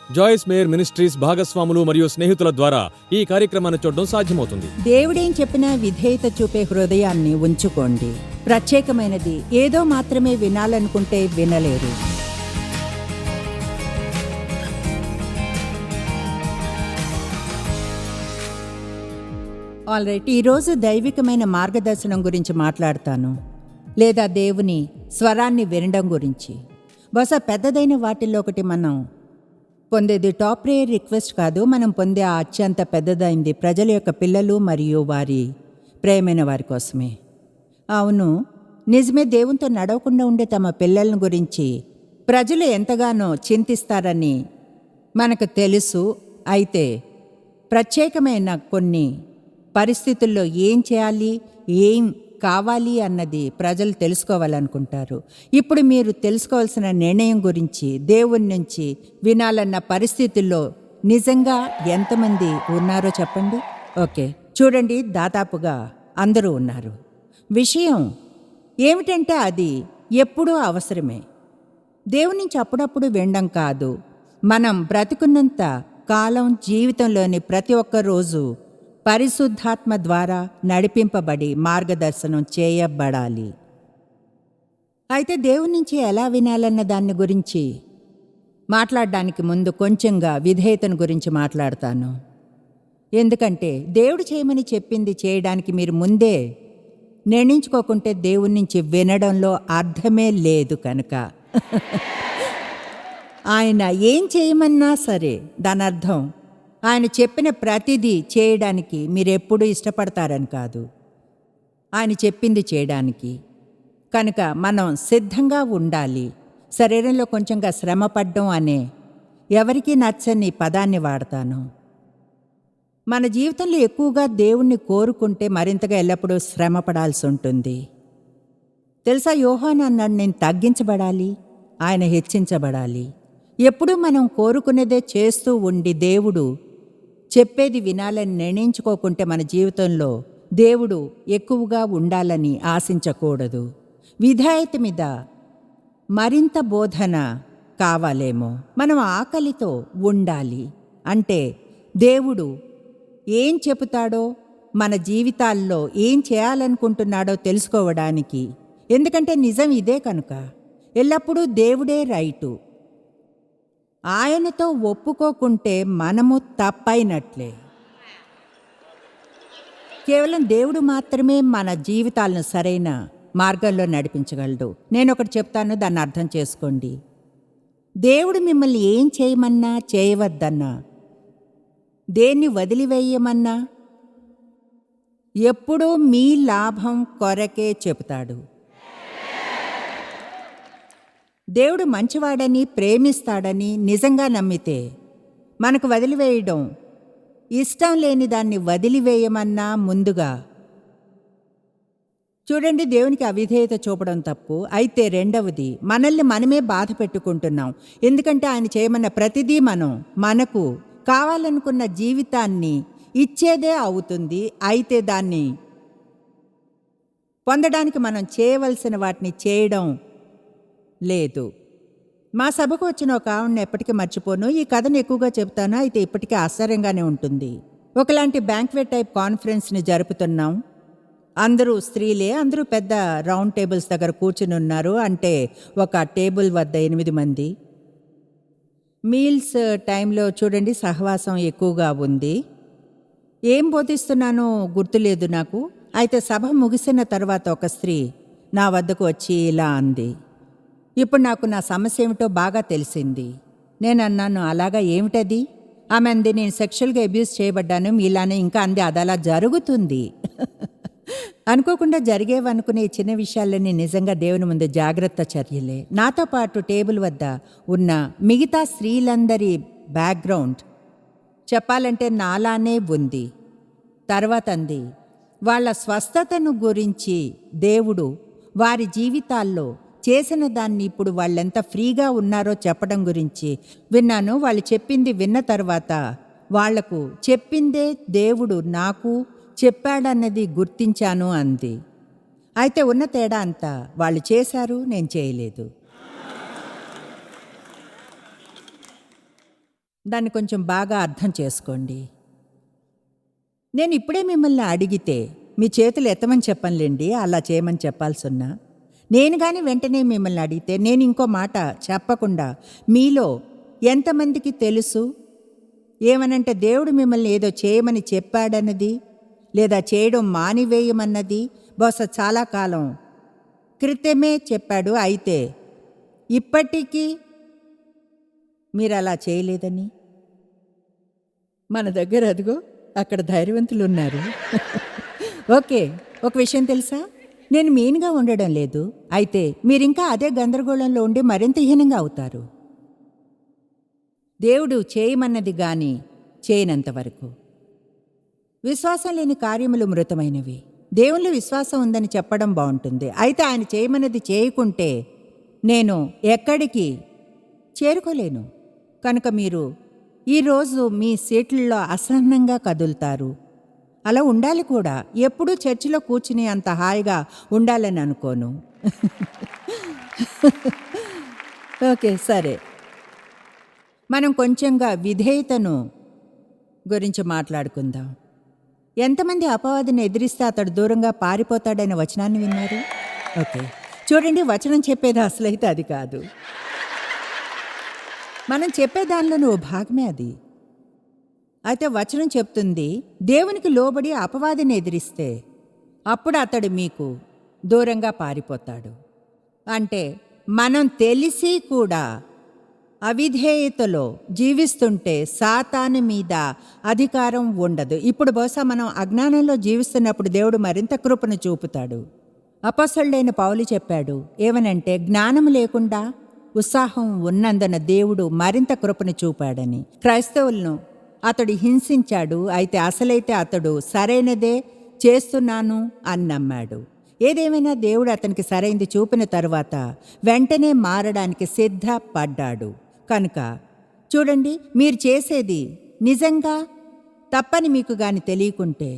జాయిస్ mayor ministries భాగస్వాములు మరియు స్నేహితుల ద్వారా ఈ కార్యక్రమాన్ని చూడడం సాధ్యమవుతుంది. దేవుడేం చెప్పినా విధేయత చూపే హృదయాన్ని ఉంచుకోండి. ప్రత్యేకమైనది ఏదో మాత్రమే వినాలనుకుంటే వినలేరు. ఆల్రైట్, ఈరోజు దైవికమైన మార్గదర్శనం గురించి మాట్లాడతాను, లేదా దేవుని స్వరాన్ని వినడం గురించి. బహుశా పెద్దదైన వాటిల్లో ఒకటి మనం పొందేది టాప్ ప్రేయర్ రిక్వెస్ట్ కాదు, మనం పొందే ఆ అత్యంత పెద్దదైంది ప్రజల యొక్క పిల్లలు మరియు వారి ప్రేమైన వారి కోసమే. అవును, నిజమే, దేవునితో నడవకుండా ఉండే తమ పిల్లల గురించి ప్రజలు ఎంతగానో చింతిస్తారని మనకు తెలుసు. అయితే ప్రత్యేకమైన కొన్ని పరిస్థితుల్లో ఏం చేయాలి, ఏం కావాలి అన్నది ప్రజలు తెలుసుకోవాలనుకుంటారు. ఇప్పుడు మీరు తెలుసుకోవాల్సిన నిర్ణయం గురించి దేవుని నుంచి వినాలన్న పరిస్థితుల్లో నిజంగా ఎంతమంది ఉన్నారో చెప్పండి. ఓకే, చూడండి, దాదాపుగా అందరూ ఉన్నారు. విషయం ఏమిటంటే అది ఎప్పుడూ అవసరమే. దేవుని నుంచి అప్పుడప్పుడు వినడం కాదు, మనం బ్రతికున్నంత కాలం జీవితంలోని ప్రతి ఒక్క రోజు పరిశుద్ధాత్మ ద్వారా నడిపింపబడి మార్గదర్శనం చేయబడాలి. అయితే దేవుని నుంచి ఎలా వినాలన్న దాని గురించి మాట్లాడడానికి ముందు కొంచెంగా విధేయతను గురించి మాట్లాడతాను. ఎందుకంటే దేవుడు చేయమని చెప్పింది చేయడానికి మీరు ముందే నిర్ణయించుకోకుంటే దేవుని నుంచి వినడంలో అర్థమే లేదు. కనుక ఆయన ఏం చేయమన్నా సరే దాని అర్థం ఆయన చెప్పిన ప్రతిదీ చేయడానికి మీరెప్పుడూ ఇష్టపడతారని కాదు, ఆయన చెప్పింది చేయడానికి. కనుక మనం సిద్ధంగా ఉండాలి. శరీరంలో కొంచెంగా శ్రమపడ్డం అనే ఎవరికీ నచ్చని పదాన్ని వాడతాను. మన జీవితంలో ఎక్కువగా దేవుణ్ణి కోరుకుంటే మరింతగా ఎల్లప్పుడూ శ్రమ పడాల్సి ఉంటుంది. తెలుసా, యోహాను అన్నాడు, నేను తగ్గించబడాలి, ఆయన హెచ్చించబడాలి. ఎప్పుడూ మనం కోరుకునేదే చేస్తూ ఉండి దేవుడు చెప్పేది వినాలని నిర్ణయించుకోకుంటే మన జీవితంలో దేవుడు ఎక్కువగా ఉండాలని ఆశించకూడదు. విధేయత మీద మరింత బోధన కావాలేమో. మనం ఆకలితో ఉండాలి. అంటే దేవుడు ఏం చెబుతాడో, మన జీవితాల్లో ఏం చేయాలనుకుంటున్నాడో తెలుసుకోవడానికి. ఎందుకంటే నిజం ఇదే కనుక. ఎల్లప్పుడూ దేవుడే రైటు. ఆయనతో ఒప్పుకోకుంటే మనము తప్పైనట్లే. కేవలం దేవుడు మాత్రమే మన జీవితాలను సరైన మార్గంలో నడిపించగలడు. నేను ఒకటి చెప్తాను, దాన్ని అర్థం చేసుకోండి. దేవుడు మిమ్మల్ని ఏం చేయమన్నా, చేయవద్దన్నా, దేన్ని వదిలివేయమన్నా ఎప్పుడూ మీ లాభం కొరకే చెబుతాడు. దేవుడు మంచివాడని, ప్రేమిస్తాడని నిజంగా నమ్మితే మనకు వదిలివేయడం ఇష్టం లేని దాన్ని వదిలివేయమన్నా ముందుగా చూడండి, దేవునికి అవిధేయత చూపడం తప్పు. అయితే రెండవది, మనల్ని మనమే బాధ పెట్టుకుంటున్నాం. ఎందుకంటే ఆయన చేయమన్న ప్రతిదీ మనకు కావాలనుకున్న జీవితాన్ని ఇచ్చేదే అవుతుంది. అయితే దాన్ని పొందడానికి మనం చేయవలసిన వాటిని చేయడం లేదు. మా సభకు వచ్చిన ఒక ఆవిడని ఎప్పటికీ మర్చిపోను. ఈ కథను ఎక్కువగా చెప్తాను, అయితే ఇప్పటికీ ఆశ్చర్యంగానే ఉంటుంది. ఒకలాంటి బ్యాంక్వెట్ టైప్ కాన్ఫరెన్స్ని జరుపుతున్నాం. అందరూ స్త్రీలే, అందరూ పెద్ద రౌండ్ టేబుల్స్ దగ్గర కూర్చుని ఉన్నారు. అంటే ఒక టేబుల్ వద్ద 8 మంది. మీల్స్ టైంలో చూడండి, సహవాసం ఎక్కువగా ఉంది. ఏం బోధిస్తున్నానో గుర్తులేదు నాకు. అయితే సభ ముగిసిన తర్వాత ఒక స్త్రీ నా వద్దకు వచ్చి ఇలా అంది, ఇప్పుడు నాకు నా సమస్య ఏమిటో బాగా తెలిసింది. నేను అన్నాను, అలాగా, ఏమిటది? ఆమె అంది, నేను సెక్షువల్గా అబ్యూస్ చేయబడ్డాను. మీలానే ఇంకా అంది, అది అలా జరుగుతుంది. అనుకోకుండా జరిగేవనుకునే చిన్న విషయాలన్నీ నిజంగా దేవుని ముందు జాగ్రత్త చర్యలే. నాతో పాటు టేబుల్ వద్ద ఉన్న మిగతా స్త్రీలందరి బ్యాక్గ్రౌండ్ చెప్పాలంటే నాలానే ఉంది. తర్వాత అంది, వాళ్ళ స్వస్థతను గురించి దేవుడు వారి జీవితాల్లో చేసిన దాన్ని ఇప్పుడు వాళ్ళెంత ఫ్రీగా ఉన్నారో చెప్పడం గురించి విన్నాను. వాళ్ళు చెప్పింది విన్న తర్వాత వాళ్లకు చెప్పిందే దేవుడు నాకు చెప్పాడన్నది గుర్తించాను అంది. అయితే ఉన్న తేడా అంతా వాళ్ళు చేశారు, నేను చేయలేదు. దాన్ని కొంచెం బాగా అర్థం చేసుకోండి. నేను ఇప్పుడే మిమ్మల్ని అడిగితే మీ చేతులు ఎత్తమని చెప్పనులేండి, అలా చేయమని చెప్పాల్సున్నా. నేను కానీ వెంటనే మిమ్మల్ని అడిగితే నేను ఇంకో మాట చెప్పకుండా మీలో ఎంతమందికి తెలుసు ఏమనంటే దేవుడు మిమ్మల్ని ఏదో చేయమని చెప్పాడన్నది, లేదా చేయడం మానివేయమన్నది బహుశా చాలా కాలం క్రితమే చెప్పాడు, అయితే ఇప్పటికీ మీరు అలా చేయలేదని? మన దగ్గర అదిగో అక్కడ ధైర్యవంతులు ఉన్నారు. ఓకే, ఒక విషయం తెలుసా, నేను మీన్గా ఉండడం లేదు, అయితే మీరింకా అదే గందరగోళంలో ఉండి మరింత హీనంగా అవుతారు. దేవుడు చేయమన్నది గాని చేయనంత వరకు. విశ్వాసం లేని కార్యములు మృతమైనవి. దేవునిలో విశ్వాసం ఉందని చెప్పడం బాగుంటుంది, అయితే ఆయన చేయమన్నది చేయకుంటే నేను ఎక్కడికి చేరుకోలేను. కనుక మీరు ఈరోజు మీ సీట్లలో అసహనంగా కదులుతారు. అలా ఉండాలి కూడా. ఎప్పుడూ చర్చిలో కూర్చుని అంత హాయిగా ఉండాలని అనుకోను. ఓకే, సరే, మనం కొంచెంగా విధేయతను గురించి మాట్లాడుకుందాం. ఎంతమంది అపవాదిని ఎదిరిస్తే అతడు దూరంగా పారిపోతాడనే వచనాన్ని విన్నారు? ఓకే, చూడండి, వచనం చెప్పేది అసలైతే అది కాదు, మనం చెప్పే దానిలో ఓ భాగమే అది. అయితే వచనం చెప్తుంది, దేవునికి లోబడి అపవాదిని ఎదిరిస్తే అప్పుడు అతడు మీకు దూరంగా పారిపోతాడు. అంటే మనం తెలిసి కూడా అవిధేయతలో జీవిస్తుంటే సాతాను మీద అధికారం ఉండదు. ఇప్పుడు బహుశా మనం అజ్ఞానంలో జీవిస్తున్నప్పుడు దేవుడు మరింత కృపను చూపుతాడు. అపొస్తలుడైన పౌలు చెప్పాడు ఏమనంటే, జ్ఞానం లేకుండా ఉత్సాహం ఉన్నందున దేవుడు మరింత కృపను చూపాడని. క్రైస్తవులను అతడు హింసించాడు, అయితే అసలైతే అతడు సరైనదే చేస్తున్నాను అని నమ్మాడు. ఏదేమైనా దేవుడు అతనికి సరైనది చూపిన తరువాత వెంటనే మారడానికి సిద్ధపడ్డాడు. కనుక చూడండి, మీరు చేసేది నిజంగా తప్పని మీకు గాని తెలియకుంటే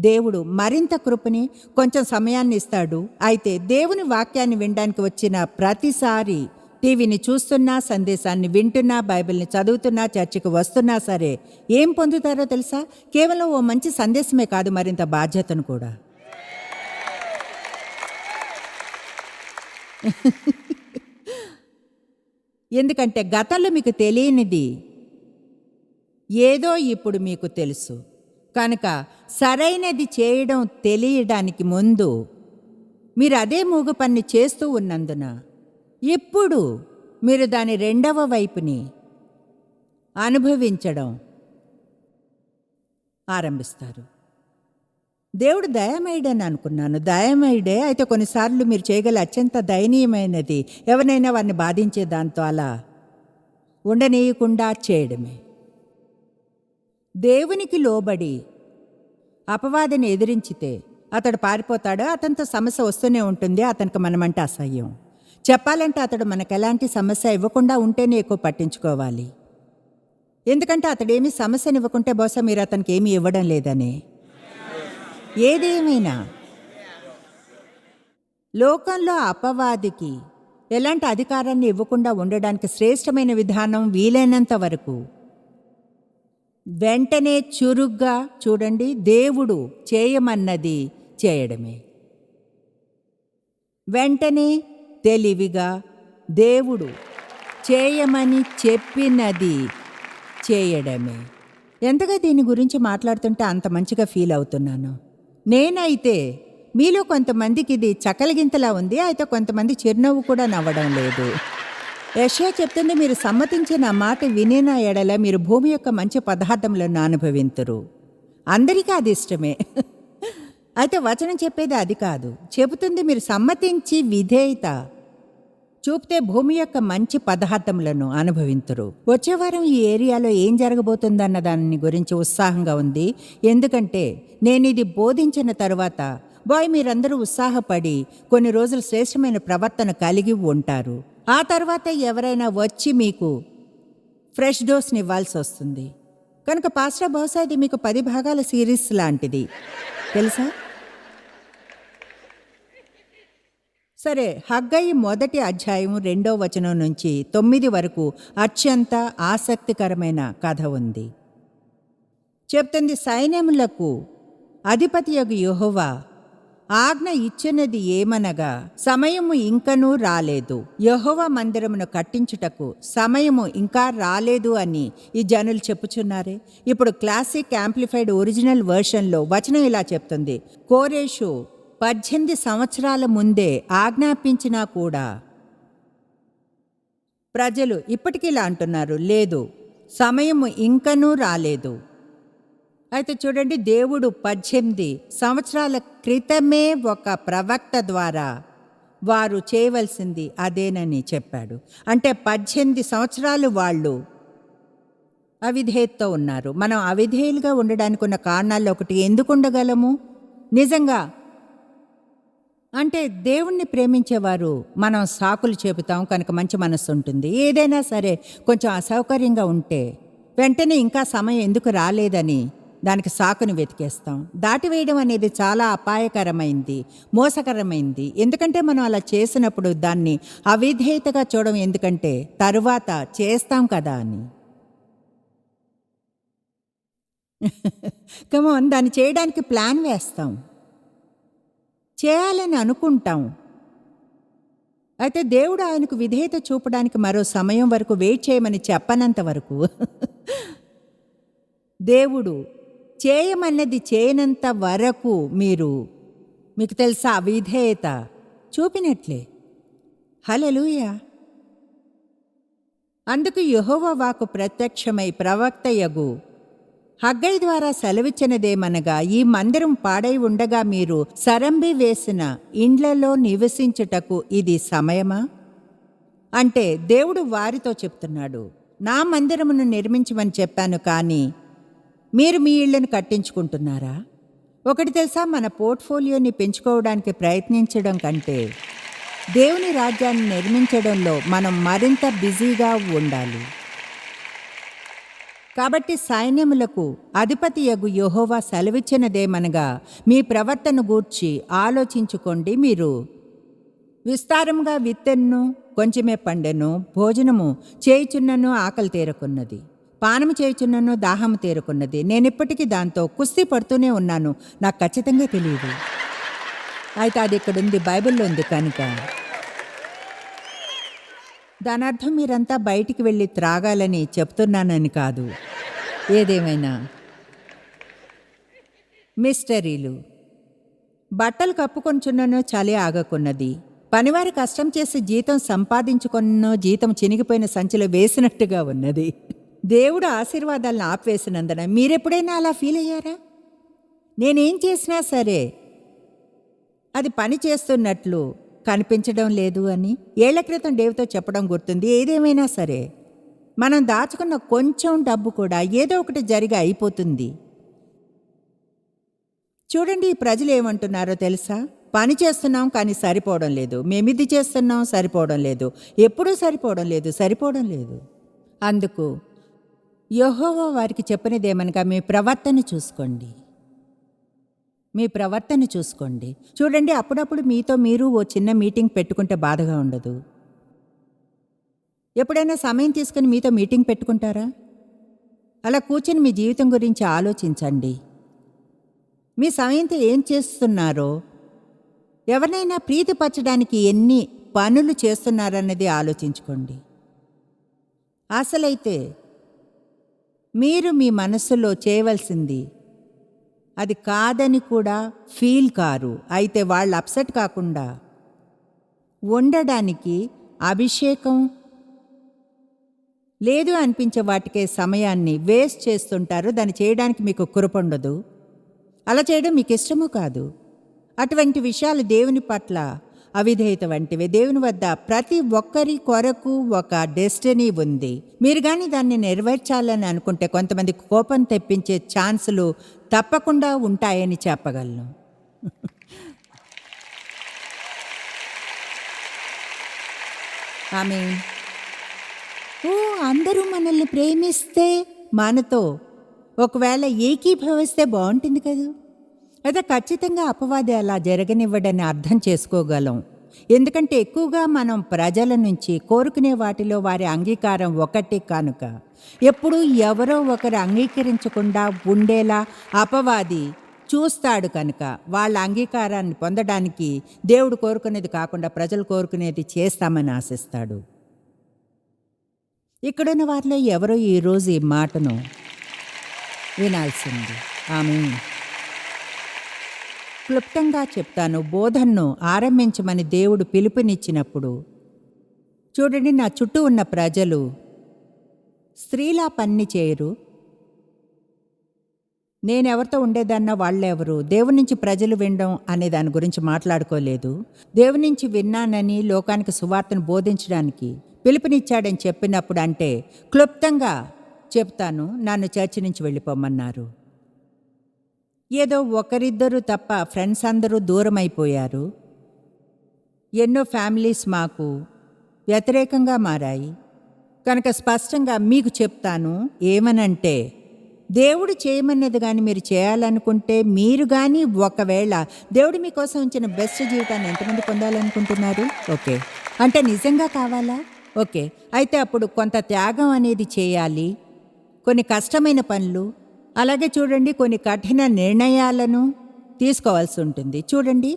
దేవుడు మరింత కృపని, కొంచెం సమయాన్ని ఇస్తాడు. అయితే దేవుని వాక్యాన్ని వినడానికి వచ్చిన ప్రతిసారి టీవీని చూస్తున్నా, సందేశాన్ని వింటున్నా, బైబిల్ని చదువుతున్నా, చర్చికి వస్తున్నా సరే ఏం పొందుతారో తెలుసా? కేవలం ఓ మంచి సందేశమే కాదు, మరింత బాధ్యతను కూడా. ఎందుకంటే గతంలో మీకు తెలియనిది ఏదో ఇప్పుడు మీకు తెలుసు. కనుక సరైనది చేయడం తెలియడానికి ముందు మీరు అదే మూగ పని చేస్తూ ఉన్నందున ఇప్పుడు మీరు దాని రెండవ వైపుని అనుభవించడం ఆరంభిస్తారు. దేవుడు దయామయుడని అనుకున్నాను, దయామయుడే. అయితే కొన్నిసార్లు మీరు చేయగల అత్యంత దయనీయమైనది ఎవరినైనా వారిని బాధించే దాంతో అలా ఉండనీయకుండా చేయడమే. దేవునికి లోబడి అపవాదిని ఎదిరించితే అతడు పారిపోతాడు, అతనితో సమస్య వస్తూనే ఉంటుంది, అతనికి మనమంటే అసహ్యం. చెప్పాలంటే అతడు మనకు ఎలాంటి సమస్య ఇవ్వకుండా ఉంటేనే ఎక్కువ పట్టించుకోవాలి. ఎందుకంటే అతడేమీ సమస్యనివ్వకుంటే బహుశా మీరు అతనికి ఏమీ ఇవ్వడం లేదనే. ఏదేమైనా లోకంలో అపవాదికి ఎలాంటి అధికారాన్ని ఇవ్వకుండా ఉండడానికి శ్రేష్టమైన విధానం వీలైనంత వరకు వెంటనే చురుగ్గా చూడండి, దేవుడు చేయమన్నది చేయడమే. వెంటనే తెలివిగా దేవుడు చేయమని చెప్పినది చేయడమే. ఎంతగా దీని గురించి మాట్లాడుతుంటే అంత మంచిగా ఫీల్ అవుతున్నాను. నేనైతే మీలో కొంతమందికి ఇది చకలగింతలా ఉంది, అయితే కొంతమంది చిరునవ్వు కూడా నవ్వడం లేదు. యెషయా చెప్తుంది, మీరు సమ్మతించిన మాట వినిన ఎడల మీరు భూమి యొక్క మంచి పదార్థములను అనుభవింతురు. అందరికీ అది ఇష్టమే. అయితే వచనం చెప్పేది అది కాదు. చెబుతుంది మీరు సమ్మతించి విధేయత చూపితే భూమి యొక్క మంచి పదార్థములను అనుభవింతురు. వచ్చే వారం ఈ ఏరియాలో ఏం జరగబోతుందన్న దాని గురించి ఉత్సాహంగా ఉంది. ఎందుకంటే నేను ఇది బోధించిన తరువాత మీరందరూ ఉత్సాహపడి కొన్ని రోజులు శ్రేష్టమైన ప్రవర్తన కలిగి ఉంటారు. ఆ తర్వాత ఎవరైనా వచ్చి మీకు ఫ్రెష్ డోస్ని ఇవ్వాల్సి వస్తుంది. కనుక పాస్టర్ బహుశా ఇది మీకు 10 భాగాల సిరీస్ లాంటిది, తెలుసా? సరే, హగ్గయి 1 అధ్యాయం 2 నుంచి 9 వరకు అత్యంత ఆసక్తికరమైన కథ ఉంది. చెప్తుంది, సైన్యములకు అధిపతియగు యెహోవా ఆజ్ఞ ఇచ్చినది ఏమనగా, సమయము ఇంకనూ రాలేదు, యెహోవా మందిరమును కట్టించుటకు సమయము ఇంకా రాలేదు అని ఈ జనులు చెప్పుచున్నారే. ఇప్పుడు క్లాసిక్ యాంప్లిఫైడ్ ఒరిజినల్ వెర్షన్లో వచనం ఇలా చెప్తుంది, కోరేషు 18 సంవత్సరాల ముందే ఆజ్ఞాపించినా కూడా ప్రజలు ఇప్పటికీ ఇలా అంటున్నారు, లేదు, సమయము ఇంకనూ రాలేదు. అయితే చూడండి, దేవుడు 18 సంవత్సరాల క్రితమే ఒక ప్రవక్త ద్వారా వారు చేయవలసింది అదేనని చెప్పాడు. అంటే 18 సంవత్సరాలు వాళ్ళు అవిధేయతతో ఉన్నారు. మనం అవిధేయులుగా ఉండడానికి ఉన్న కారణాల్లో ఒకటి, ఎందుకు ఉండగలము? నిజంగా అంటే దేవుణ్ణి ప్రేమించేవారు మనం సాకులు చెబుతాం కనుక మంచి మనస్సు ఉంటుంది. ఏదైనా సరే కొంచెం అసౌకర్యంగా ఉంటే వెంటనే ఇంకా సమయం ఎందుకు రాలేదని దానికి సాకుని వెతికేస్తాం. దాటివేయడం అనేది చాలా అపాయకరమైంది, మోసకరమైంది. ఎందుకంటే మనం అలా చేసినప్పుడు దాన్ని అవిధేయతగా చూడడం, ఎందుకంటే తరువాత చేస్తాం కదా అని. కమాన్, దాన్ని చేయడానికి ప్లాన్ వేస్తాం, చేయాలని అనుకుంటాం. అయితే దేవుడు ఆయనకు విధేయత చూపడానికి మరో సమయం వరకు వెయిట్ చేయమని చెప్పనంత వరకు దేవుడు చేయమన్నది చేయనంత వరకు మీకు తెలుసా అవిధేయత చూపినట్లే. హల్లెలూయా. అందుకు యెహోవా వాక్కు ప్రత్యక్షమై ప్రవక్తయగు హగ్గయి ద్వారా సెలవిచ్చినదేమనగా, ఈ మందిరం పాడై ఉండగా మీరు సరంబి వేసిన ఇండ్లలో నివసించుటకు ఇది సమయమా? అంటే దేవుడు వారితో చెప్తున్నాడు, నా మందిరమును నిర్మించమని చెప్పాను, కానీ మీరు మీ ఇళ్లను కట్టించుకుంటున్నారా? ఒకటి తెలుసా, మన పోర్ట్ఫోలియోని పెంచుకోవడానికి ప్రయత్నించడం కంటే దేవుని రాజ్యాన్ని నిర్మించడంలో మనం మరింత బిజీగా ఉండాలి. కాబట్టి సైన్యములకు అధిపతియగు యెహోవా సెలవిచ్చినదేమనగా, మీ ప్రవర్తన గూర్చి ఆలోచించుకోండి. మీరు విస్తారంగా విత్తెన్ను, కొంచెమే పండెను, భోజనము చేయుచున్నను ఆకలి తీరకున్నది, పానము చేయుచున్నను దాహము తీరకున్నది. నేనిప్పటికీ దాంతో కుస్తీ పడుతూనే ఉన్నాను, నాకు ఖచ్చితంగా తెలియదు. అయితే అది ఇక్కడుంది, బైబిల్లో ఉంది కనుక దాని అర్థం మీరంతా బయటికి వెళ్ళి త్రాగాలని చెప్తున్నానని కాదు. ఏదేమైనా మిస్టరీలు. బట్టలు కప్పుకొంచున్ననో చలి ఆగకున్నది, పనివారి కష్టం చేసి జీతం సంపాదించుకొన్నో జీతం చినిగిపోయిన సంచిలో వేసినట్టుగా ఉన్నది. దేవుడు ఆశీర్వాదాలను ఆపివేసినందున మీరెప్పుడైనా అలా ఫీల్ అయ్యారా? నేనేం చేసినా సరే అది పని చేస్తున్నట్లు కనిపించడం లేదు అని ఏళ్ల క్రితం దేవుతో చెప్పడం గుర్తుంది. ఏదేమైనా సరే మనం దాచుకున్న కొంచెం డబ్బు కూడా ఏదో ఒకటి జరిగి అయిపోతుంది. చూడండి, ఈ ప్రజలు ఏమంటున్నారో తెలుసా? పని చేస్తున్నాం కానీ సరిపోవడం లేదు, మేమిది చేస్తున్నాం సరిపోవడం లేదు, ఎప్పుడూ సరిపోవడం లేదు. అందుకు యెహోవా వారికి చెప్పినదేమనగా, మీ ప్రవర్తన చూసుకోండి. చూడండి, అప్పుడప్పుడు మీతో మీరు ఓ చిన్న మీటింగ్ పెట్టుకుంటే బాధగా ఉండదు. ఎప్పుడైనా సమయం తీసుకుని మీతో మీటింగ్ పెట్టుకుంటారా? అలా కూర్చొని మీ జీవితం గురించి ఆలోచించండి. మీ సమయంతో ఏం చేస్తున్నారో, ఎవరినైనా ప్రీతిపరచడానికి ఎన్ని పనులు చేస్తున్నారన్నది ఆలోచించుకోండి. అసలైతే మీరు మీ మనస్సులో చేయవలసింది అది కాదని కూడా ఫీల్ కారు. అయితే వాళ్ళు అప్సెట్ కాకుండా ఉండడానికి అభిషేకం లేదు అనిపించే వాటికే సమయాన్ని వేస్ట్ చేస్తుంటారు. దాన్ని చేయడానికి మీకు కృప, అలా చేయడం మీకు ఇష్టము కాదు. అటువంటి విషయాలు దేవుని పట్ల అవిధేయత వంటివే. దేవుని వద్ద ప్రతి ఒక్కరి కొరకు ఒక డెస్టినీ ఉంది. మీరు కానీ దాన్ని నెరవేర్చాలని అనుకుంటే కొంతమంది కోపం తెప్పించే ఛాన్సులు తప్పకుండా ఉంటాయని చెప్పగలను. ఆమేన్. అందరూ మనల్ని ప్రేమిస్తే, మనతో ఒకవేళ ఏకీభవిస్తే బాగుంటుంది కదా. అయితే ఖచ్చితంగా అపవాది అలా జరగనివ్వడని అర్థం చేసుకోగలం. ఎందుకంటే ఎక్కువగా మనం ప్రజల నుంచి కోరుకునే వాటిలో వారి అంగీకారం ఒకటి కనుక ఎప్పుడూ ఎవరో ఒకరు అంగీకరించకుండా ఉండేలా అపవాది చూస్తాడు కనుక వాళ్ళ అంగీకారాన్ని పొందడానికి దేవుడు కోరుకునేది కాకుండా ప్రజలు కోరుకునేది చేస్తామని ఆశిస్తాడు. ఇక్కడున్న వారిలో ఎవరో ఈరోజు ఈ మాటను వినాల్సింది. ఆమేన్. క్లుప్తంగా చెప్తాను. బోధనను ఆరంభించమని దేవుడు పిలుపునిచ్చినప్పుడు చూడండి, నా చుట్టూ ఉన్న ప్రజలు స్త్రీలా పని చేయరు. నేనెవరితో ఉండేదన్నా వాళ్ళెవరు, దేవుని నుంచి ప్రజలు వినడం అనే దాని గురించి మాట్లాడుకోలేదు. దేవుని నుంచి విన్నానని లోకానికి సువార్తను బోధించడానికి పిలుపునిచ్చాడని చెప్పినప్పుడు అంటే క్లుప్తంగా చెప్తాను, నన్ను చర్చి నుంచి వెళ్ళిపోమన్నారు. ఏదో ఒకరిద్దరు తప్ప ఫ్రెండ్స్ అందరూ దూరం అయిపోయారు. ఎన్నో ఫ్యామిలీస్ మాకు వ్యతిరేకంగా మారాయి. కనుక స్పష్టంగా మీకు చెప్తాను ఏమనంటే, దేవుడు చేయమన్నది కానీ మీరు చేయాలనుకుంటే మీరు కానీ ఒకవేళ దేవుడు మీకోసం ఉంచిన బెస్ట్ జీవితాన్ని ఎంతమంది పొందాలనుకుంటున్నారు? ఓకే, అంటే నిజంగా కావాలా? ఓకే, అయితే అప్పుడు కొంత త్యాగం అనేది చేయాలి, కొన్ని కష్టమైన పనులు, అలాగే చూడండి కొన్ని కఠిన నిర్ణయాలను తీసుకోవాల్సి ఉంటుంది. చూడండి,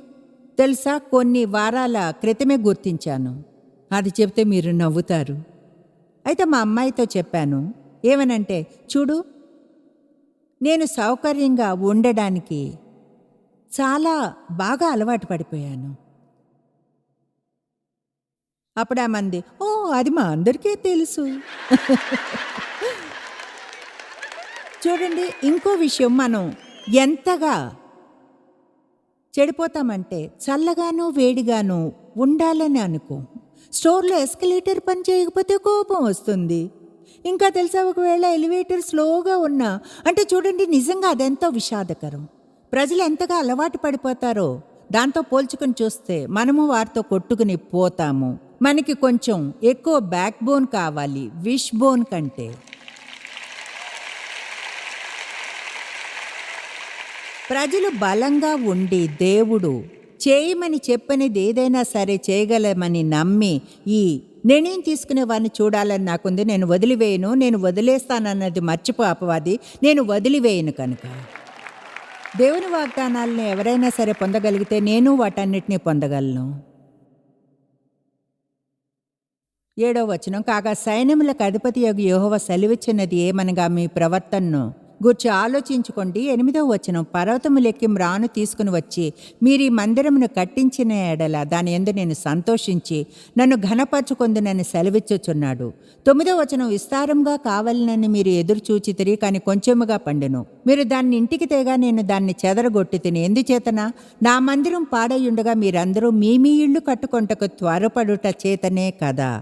తెలుసా, కొన్ని వారాల క్రితమే గుర్తించాను. అది చెప్తే మీరు నవ్వుతారు. అయితే మా అమ్మాయితో చెప్పాను, ఏమనంటే, చూడు, నేను సౌకర్యంగా ఉండడానికి చాలా బాగా అలవాటు పడిపోయాను. అప్పుడు ఆ మంది, ఓ అది మా అందరికీ తెలుసు. చూడండి, ఇంకో విషయం, మనం ఎంతగా చెడిపోతామంటే చల్లగాను వేడిగాను ఉండాలని అనుకో. స్టోర్లో ఎస్కలేటర్ పని చేయకపోతే కోపం వస్తుంది. ఇంకా తెలుసా, ఒకవేళ ఎలివేటర్ స్లోగా ఉన్నా అంటే చూడండి, నిజంగా అదెంతో విషాదకరం. ప్రజలు ఎంతగా అలవాటు పడిపోతారో దాంతో పోల్చుకుని చూస్తే మనము వారితో కొట్టుకుని పోతాము. మనకి కొంచెం ఎక్కువ బ్యాక్ బోన్ కావాలి విష్ బోన్ కంటే. ప్రజలు బలంగా ఉండి దేవుడు చేయమని చెప్పనిది ఏదైనా సరే చేయగలమని నమ్మి ఈ నిర్ణయం తీసుకునే వారిని చూడాలని నాకుంది. నేను వదిలివేయను, నేను వదిలేస్తానన్నది మర్చిపో అపవాది. నేను వదిలివేయను. కనుక దేవుని వాగ్దానాలను ఎవరైనా సరే పొందగలిగితే నేను వాటన్నిటినీ పొందగలను. 7వ వచనం, కాగా సైన్యములకు అధిపతియగు యెహోవా సెలవిచ్చినది ఏమనగా మీ ప్రవర్తనను గూర్చి ఆలోచించుకోండి. 8వ వచనం, పర్వతములెక్కి మ్రాను తీసుకుని వచ్చి మీరు ఈ మందిరమును కట్టించిన ఎడల దాని యందు నేను సంతోషించి నన్ను ఘనపరచుకొందునని సెలవిచ్చుచున్నాడు. 9వ వచనం, విస్తారంగా కావాలనని మీరు ఎదురు చూచితిరి, కానీ కొంచెముగా పండెను. మీరు దాన్ని ఇంటికి తేగా నేను దాన్ని చెదరగొట్టి తిని, ఎందుచేతన నా మందిరం పాడయ్యుండగా మీరందరూ మీ మీ ఇళ్ళు కట్టుకొంటకు త్వరపడుట చేతనే కదా.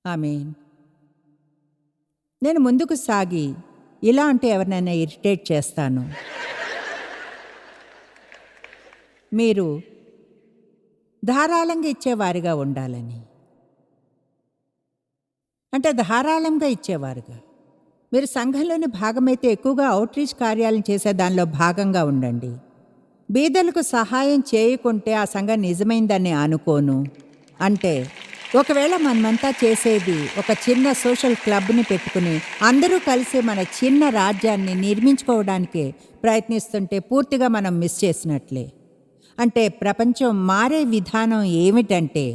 ఆమేన్. నేను ముందుకు సాగి ఇలా అంటే ఎవరినైనా ఇరిటేట్ చేస్తాను. మీరు ధారాళంగా ఇచ్చేవారిగా ఉండాలని, అంటే ధారాళంగా ఇచ్చేవారుగా. మీరు సంఘంలోని భాగమైతే ఎక్కువగా అవుట్రీచ్ కార్యాలను చేసే దానిలో భాగంగా ఉండండి. బీదలకు సహాయం చేయకుంటే ఆ సంఘం నిజమైందని అనుకోను. అంటే ఒకవేళ మనమంతా చేసేది ఒక చిన్న సోషల్ క్లబ్ని పెట్టుకుని అందరూ కలిసి మన చిన్న రాజ్యాన్ని నిర్మించుకోవడానికే ప్రయత్నిస్తుంటే పూర్తిగా మనం మిస్ చేసినట్లే. అంటే ప్రపంచం మారే విధానం ఏమిటంటే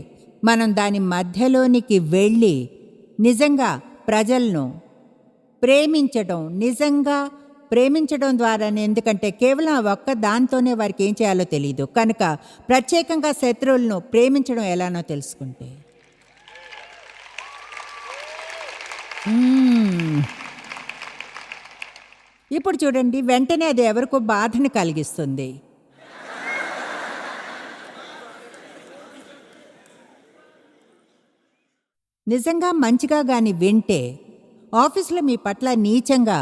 మనం దాని మధ్యలోనికి వెళ్ళి నిజంగా ప్రజలను ప్రేమించడం, నిజంగా ప్రేమించడం ద్వారానే. ఎందుకంటే కేవలం ఒక్క దాంతోనే వారికి ఏం చేయాలో తెలియదు కనుక ప్రత్యేకంగా శత్రువులను ప్రేమించడం ఎలానో తెలుసుకుంటే. ఇప్పుడు చూడండి, వెంటనే అది ఎవరికో బాధని కలిగిస్తుంది. నిజంగా మంచిగా గాని వింటే ఆఫీసులో మీ పట్ల నీచంగా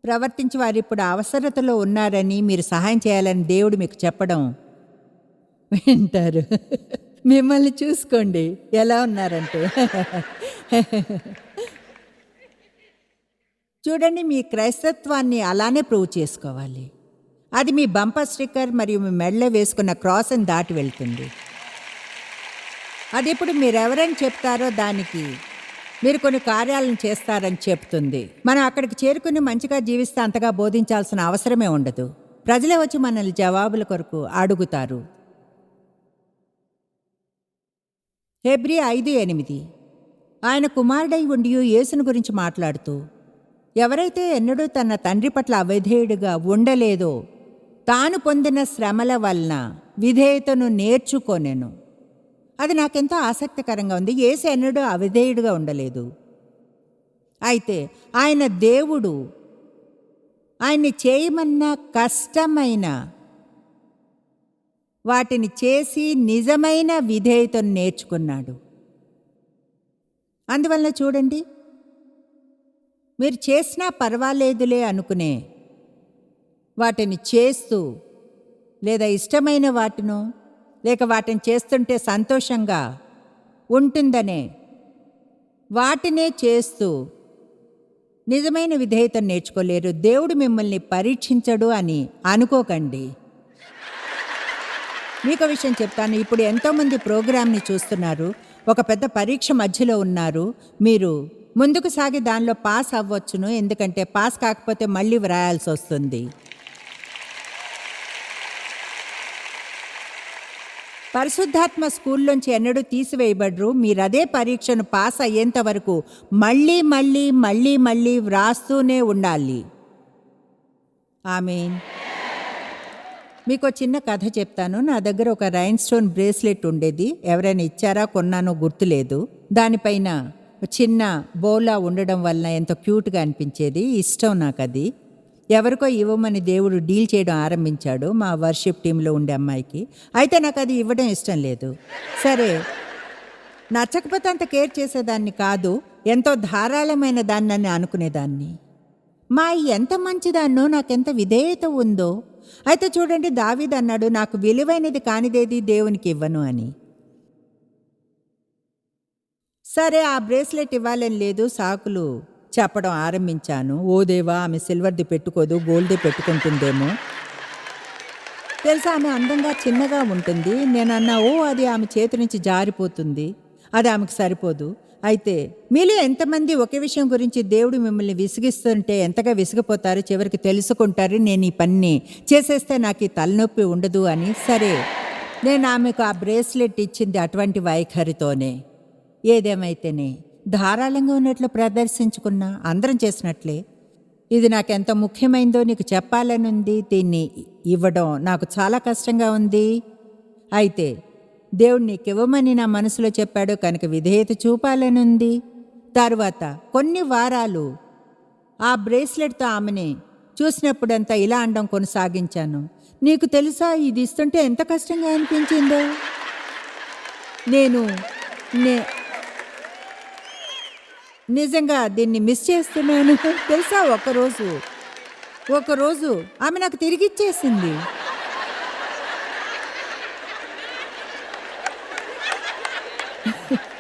ప్రవర్తించి వారు ఇప్పుడు అవసరతలో ఉన్నారని మీరు సహాయం చేయాలని దేవుడు మీకు చెప్పడం వింటారు. మిమ్మల్ని చూసుకోండి ఎలా ఉన్నారంటే. చూడండి, మీ క్రైస్తత్వాన్ని అలానే ప్రూవ్ చేసుకోవాలి. అది మీ బంపర్ స్టిక్కర్ మరియు మీ మెడలో వేసుకున్న క్రాస్ని దాటి వెళ్తుంది. అది ఇప్పుడు మీరెవరని చెప్తారో దానికి మీరు కొన్ని కార్యాలను చేస్తారని చెప్తుంది. మనం అక్కడికి చేరుకుని మంచిగా జీవిస్తే అంతగా బోధించాల్సిన అవసరమే ఉండదు. ప్రజలే వచ్చి మనల్ని జవాబుల కొరకు అడుగుతారు. హెబ్రీ 5:8 ఆయన కుమారుడై ఉండి యేసుని గురించి మాట్లాడుతూ, ఎవరైతే ఎన్నడూ తన తండ్రి పట్ల అవిధేయుడిగా ఉండలేదో తాను పొందిన శ్రమల వలన విధేయతను నేర్చుకొనెను. అది నాకెంతో ఆసక్తికరంగా ఉంది. యేసు ఎన్నడూ అవిధేయుడిగా ఉండలేదు. అయితే ఆయన దేవుడు ఆయన్ని చేయమన్న కష్టమైన వాటిని చేసి నిజమైన విధేయతను నేర్చుకున్నాడు. అందువల్ల చూడండి, మీరు చేసినా పర్వాలేదులే అనుకునే వాటిని చేస్తూ, లేదా ఇష్టమైన వాటినో లేక వాటిని చేస్తుంటే సంతోషంగా ఉంటుందనే వాటినే చేస్తూ నిజమైన విధేయతను నేర్చుకోలేరు. దేవుడు మిమ్మల్ని పరీక్షించడు అని అనుకోకండి. మీకు విషయం చెప్తాను. ఇప్పుడు ఎంతోమంది ప్రోగ్రామ్ని చూస్తున్నారు. ఒక పెద్ద పరీక్ష మధ్యలో ఉన్నారు. మీరు ముందుకు సాగి దానిలో పాస్ అవ్వచ్చును, ఎందుకంటే పాస్ కాకపోతే మళ్ళీ వ్రాయాల్సి వస్తుంది. పరిశుద్ధాత్మ స్కూల్లోంచి ఎన్నడూ తీసివేయబడ్రు. మీరు అదే పరీక్షను పాస్ అయ్యేంత వరకు మళ్ళీ మళ్ళీ మళ్ళీ మళ్ళీ వ్రాస్తూనే ఉండాలి. ఆమేన్. మీకు చిన్న కథ చెప్తాను. నా దగ్గర ఒక రైన్ స్టోన్ బ్రేస్లెట్ ఉండేది. ఎవరైనా ఇచ్చారా, కొన్నానో గుర్తులేదు. దానిపైన చిన్న బోలా ఉండడం వలన ఎంతో క్యూట్గా అనిపించేది. ఇష్టం నాకు అది. ఎవరికో ఇవ్వమని దేవుడు డీల్ చేయడం ఆరంభించాడు మా వర్షిప్ టీంలో ఉండే అమ్మాయికి. అయితే నాకు అది ఇవ్వడం ఇష్టం లేదు. సరే, నచ్చకపోతే అంత కేర్ చేసేదాన్ని కాదు, ఎంతో ధారాళమైన దాన్ని అని అనుకునేదాన్ని. మా ఎంత మంచిదాన్నో, నాకెంత విధేయత ఉందో. అయితే చూడండి, దావీదు అన్నాడు, నాకు విలువైనది కానిదేది దేవునికి ఇవ్వను అని. సరే, ఆ బ్రేస్లెట్ ఇవ్వాలని లేదు, సాకులు చెప్పడం ఆరంభించాను. ఓ దేవా, ఆమె సిల్వర్ది పెట్టుకోదు, గోల్డ్ది పెట్టుకుంటుందేమో. తెలుసా, ఆమె అందంగా చిన్నగా ఉంటుంది. నేనన్నా, ఓ అది ఆమె చేతి నుంచి జారిపోతుంది, అది ఆమెకు సరిపోదు. అయితే మీలో ఎంతమంది ఒకే విషయం గురించి దేవుడు మిమ్మల్ని విసిగిస్తుంటే ఎంతగా విసిగిపోతారు, చివరికి తెలుసుకుంటారు, నేను ఈ పని చేసేస్తే నాకు ఈ తలనొప్పి ఉండదు అని. సరే, నేను ఆమెకు ఆ బ్రేస్లెట్ ఇచ్చింది అటువంటి వైఖరితోనే. ఏదేమైతేనే ధారాళంగా ఉన్నట్లు ప్రదర్శించుకున్నా, అందరం చేసినట్లే. ఇది నాకెంత ముఖ్యమైందో నీకు చెప్పాలని ఉంది. దీన్ని ఇవ్వడం నాకు చాలా కష్టంగా ఉంది. అయితే దేవుడు నీకు ఇవ్వమని నా మనసులో చెప్పాడు కనుక విధేయత చూపాలని ఉంది. తరువాత కొన్ని వారాలు ఆ బ్రేస్లెట్తో ఆమెని చూసినప్పుడంతా ఇలా అనడం కొనసాగించాను. నీకు తెలుసా, ఇది ఇస్తుంటే ఎంత కష్టంగా అనిపించిందో. నేను నిజంగా దీన్ని మిస్ చేస్తున్నాను. తెలుసా, ఒకరోజు ఆమె నాకు తిరిగిచ్చేసింది.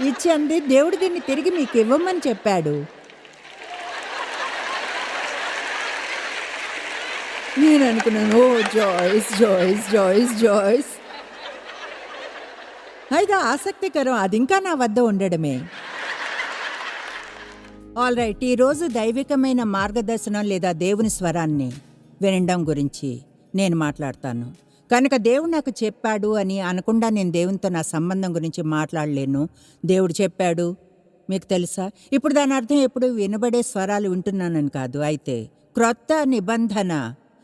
ఇచ్చింది. దేవుడు దీన్ని తిరిగి మీకు ఇవ్వమని చెప్పాడు. నేను అనుకున్నాను, ఓ జాయ్స్ జాయ్స్ జాయ్స్ జాయ్స్. అయితే ఆసక్తికరం, అది ఇంకా నా వద్ద ఉండడమే. ఆల్ రైట్, ఈరోజు దైవికమైన మార్గదర్శనం లేదా దేవుని స్వరాన్ని వినడం గురించి నేను మాట్లాడతాను. కనుక దేవుడు నాకు చెప్పాడు అని అనకుండా నేను దేవునితో నా సంబంధం గురించి మాట్లాడలేను. దేవుడు చెప్పాడు, మీకు తెలుసా. ఇప్పుడు దాని అర్థం ఎప్పుడు వినబడే స్వరాలు వింటున్నానని కాదు. అయితే క్రొత్త నిబంధన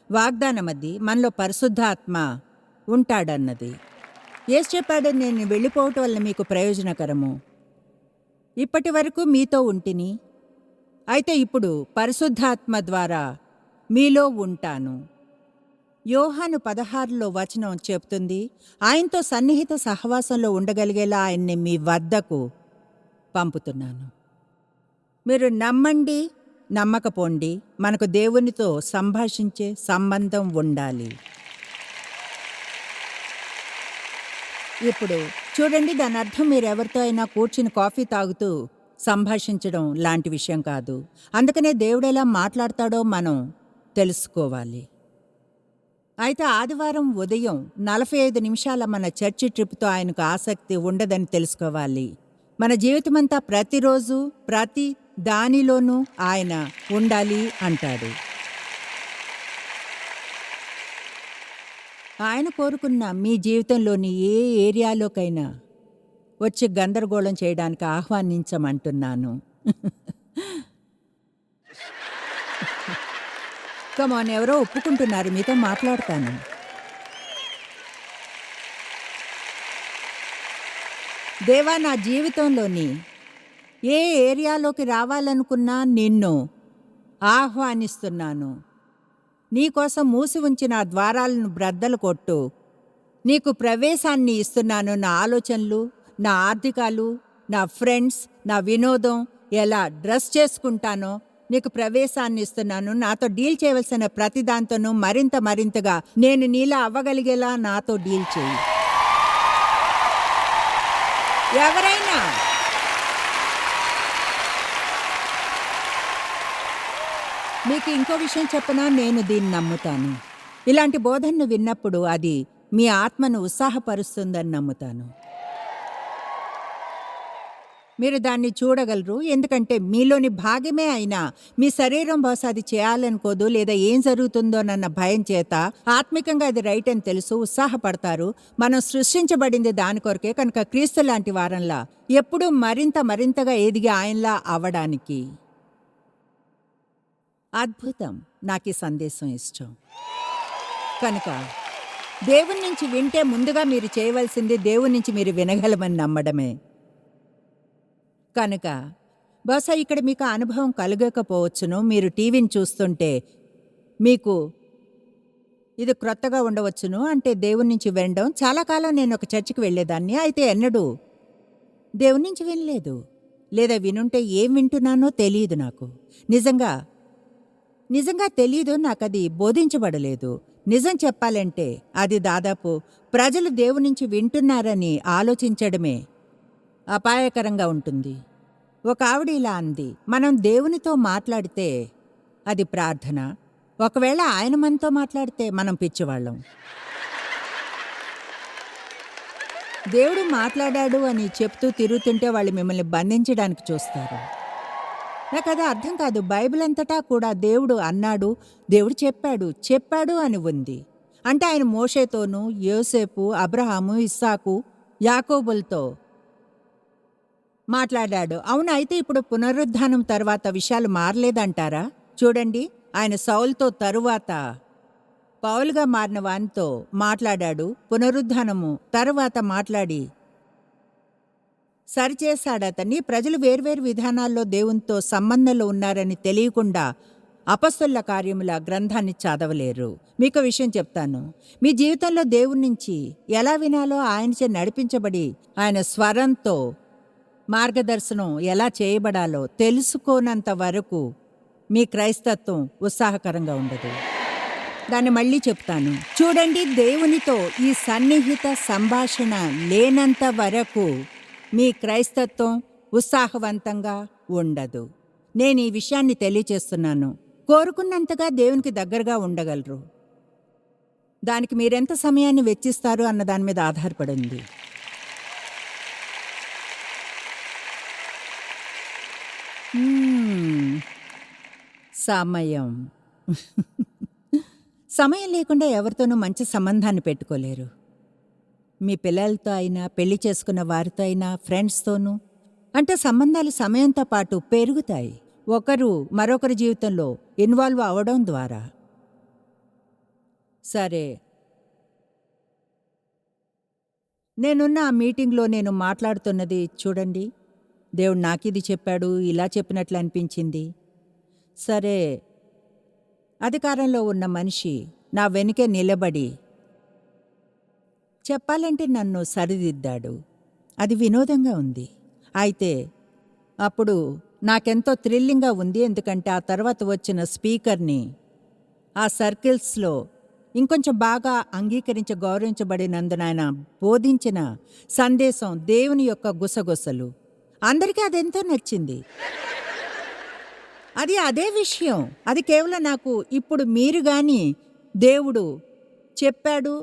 వాగ్దానం అది మనలో పరిశుద్ధాత్మ ఉంటాడన్నది. యేసు చెప్పాడు, నేను వెళ్ళిపోవటం వల్ల మీకు ప్రయోజనకరము. ఇప్పటి వరకు మీతో ఉంటిని, అయితే ఇప్పుడు పరిశుద్ధాత్మ ద్వారా మీలో ఉంటాను. యోహాను 16లో వచనం చెప్తుంది, ఆయనతో సన్నిహిత సహవాసంలో ఉండగలిగేలా ఆయన్ని మీ వద్దకు పంపుతున్నాను. మీరు నమ్మండి, నమ్మకపోండి, మనకు దేవునితో సంభాషించే సంబంధం ఉండాలి. ఇప్పుడు చూడండి, దాని అర్థం మీరు ఎవరితో అయినా కూర్చుని కాఫీ తాగుతూ సంభాషించడం లాంటి విషయం కాదు. అందుకనే దేవుడు ఎలా మాట్లాడతాడో మనం తెలుసుకోవాలి. అయితే ఆదివారం ఉదయం 45 నిమిషాల మన చర్చి ట్రిప్తో ఆయనకు ఆసక్తి ఉండదని తెలుసుకోవాలి. మన జీవితమంతా ప్రతిరోజు ప్రతి దానిలోనూ ఆయన ఉండాలి అంటాడు. ఆయన కోరుకున్న మీ జీవితంలోని ఏ ఏరియాలోకైనా వచ్చి గందరగోళం చేయడానికి ఆహ్వానించమంటున్నాను. కమాన్, ఎవరో ఒప్పుకుంటున్నారు, మీతో మాట్లాడతాను. దేవా, నా జీవితంలోని ఏ ఏరియాలోకి రావాలనుకున్నా నిన్ను ఆహ్వానిస్తున్నాను. నీకోసం మూసి ఉంచిన ఆ ద్వారాలను బ్రద్దలు కొట్టు. నీకు ప్రవేశాన్ని ఇస్తున్నాను. నా ఆలోచనలు, నా ఆర్థికాలు, నా ఫ్రెండ్స్, నా వినోదం, ఎలా డ్రెస్ చేసుకుంటానో నీకు ప్రవేశాన్ని ఇస్తున్నాను. నాతో డీల్ చేయవలసిన ప్రతి దాంతోనూ మరింతగా నేను నీలా అవ్వగలిగేలా నాతో డీల్ చేయి. ఎవరైనా మీకు ఇంకో విషయం చెప్పనా, నేను దీన్ని నమ్ముతాను. ఇలాంటి బోధనను విన్నప్పుడు అది మీ ఆత్మను ఉత్సాహపరుస్తుందని నమ్ముతాను. మీరు దాన్ని చూడగలరు, ఎందుకంటే మీలోని భాగమే అయినా మీ శరీరం బహుశా అది చేయాలనుకోదు, లేదా ఏం జరుగుతుందోనన్న భయం చేత ఆత్మికంగా అది రైట్ అని తెలుసు, ఉత్సాహపడతారు. మనం సృష్టించబడింది దాని కొరకే, కనుక క్రీస్తు లాంటి వారంలా ఎప్పుడూ మరింతగా ఎదిగి ఆయనలా అవడానికి. అద్భుతం. నాకు ఈ సందేశం ఇష్టం. కనుక దేవుని నుంచి వింటే ముందుగా మీరు చేయవలసింది దేవుని నుంచి మీరు వినగలమని నమ్మడమే. కనుక బహుశా ఇక్కడ మీకు అనుభవం కలగకపోవచ్చును. మీరు టీవీని చూస్తుంటే మీకు ఇది క్రొత్తగా ఉండవచ్చును. అంటే దేవుని నుంచి వినడం. చాలా కాలం నేను ఒక చర్చికి వెళ్ళేదాన్ని, అయితే ఎన్నడూ దేవుని నుంచి వినలేదు, లేదా వినుంటే ఏం వింటున్నానో తెలియదు. నాకు నిజంగా తెలీదు. నాకది బోధించబడలేదు. నిజం చెప్పాలంటే అది దాదాపు ప్రజలు దేవుని నుంచి వింటున్నారని ఆలోచించడమే అపాయకరంగా ఉంటుంది. ఒక ఆవిడ ఇలా అంది, మనం దేవునితో మాట్లాడితే అది ప్రార్థన, ఒకవేళ ఆయన మనతో మాట్లాడితే మనం పిచ్చివాళ్ళం. దేవుడు మాట్లాడాడు అని చెప్తూ తిరుగుతుంటే వాళ్ళు మిమ్మల్ని బంధించడానికి చూస్తారు. నాకు అది అర్థం కాదు. బైబిల్ అంతటా కూడా దేవుడు అన్నాడు, దేవుడు చెప్పాడు అని ఉంది. అంటే ఆయన మోషేతోనూ, యోసేపు, అబ్రహాము, ఇస్సాకు, యాకోబులతో మాట్లాడాడు. అవును, అయితే ఇప్పుడు పునరుద్ధానం తర్వాత విషయాలు మారలేదంటారా? చూడండి, ఆయన సౌలుతో తరువాత పౌలుగా మారిన వానితో మాట్లాడాడు. పునరుద్ధానము తరువాత మాట్లాడి సరిచేశాడతన్ని. ప్రజలు వేర్వేరు విధానాల్లో దేవునితో సంబంధంలో ఉన్నారని తెలియకుండా అపొస్తలుల కార్యముల గ్రంథాన్ని చదవలేరు. మీకు విషయం చెప్తాను. మీ జీవితంలో దేవుని నుంచి ఎలా వినాలో, ఆయనచే నడిపించబడి ఆయన స్వరంతో మార్గదర్శనం ఎలా చేయబడాలో తెలుసుకోనంత వరకు మీ క్రైస్తత్వం ఉత్సాహకరంగా ఉండదు. దాన్ని మళ్ళీ చెప్తాను. చూడండి, దేవునితో ఈ సన్నిహిత సంభాషణ లేనంత వరకు మీ క్రైస్తత్వం ఉత్సాహవంతంగా ఉండదు. నేను ఈ విషయాన్ని తెలియచేస్తున్నాను. కోరుకున్నంతగా దేవునికి దగ్గరగా ఉండగలరు. దానికి మీరెంత సమయాన్ని వెచ్చిస్తారు అన్న దాని మీద ఆధారపడింది. సమయం లేకుండా ఎవరితోనూ మంచి సంబంధాన్ని పెట్టుకోలేరు. మీ పిల్లలతో అయినా, పెళ్లి చేసుకున్న వారితో అయినా, ఫ్రెండ్స్తోనూ. అంటే సంబంధాలు సమయంతో పాటు పెరుగుతాయి, ఒకరు మరొకరి జీవితంలో ఇన్వాల్వ్ అవడం ద్వారా. సరే, నేనున్న ఆ మీటింగ్లో నేను మాట్లాడుతున్నది చూడండి. దేవుడు నాకిది చెప్పాడు, ఇలా చెప్పినట్లు అనిపించింది. సరే, అధికారంలో ఉన్న మనిషి నా వెనుకే నిలబడి చెప్పాలంటే నన్ను సరిదిద్దాడు. అది వినోదంగా ఉంది. అయితే అప్పుడు నాకెంతో థ్రిల్లింగ్గా ఉంది, ఎందుకంటే ఆ తర్వాత వచ్చిన స్పీకర్ని ఆ సర్కిల్స్లో ఇంకొంచెం బాగా గౌరవించబడినందున ఆయన బోధించిన సందేశం దేవుని యొక్క గుసగుసలు అందరికీ అదెంతో నచ్చింది. అదే విషయం. అది కేవలం నాకు ఇప్పుడు మీరు గాని దేవుడు చెప్పాడు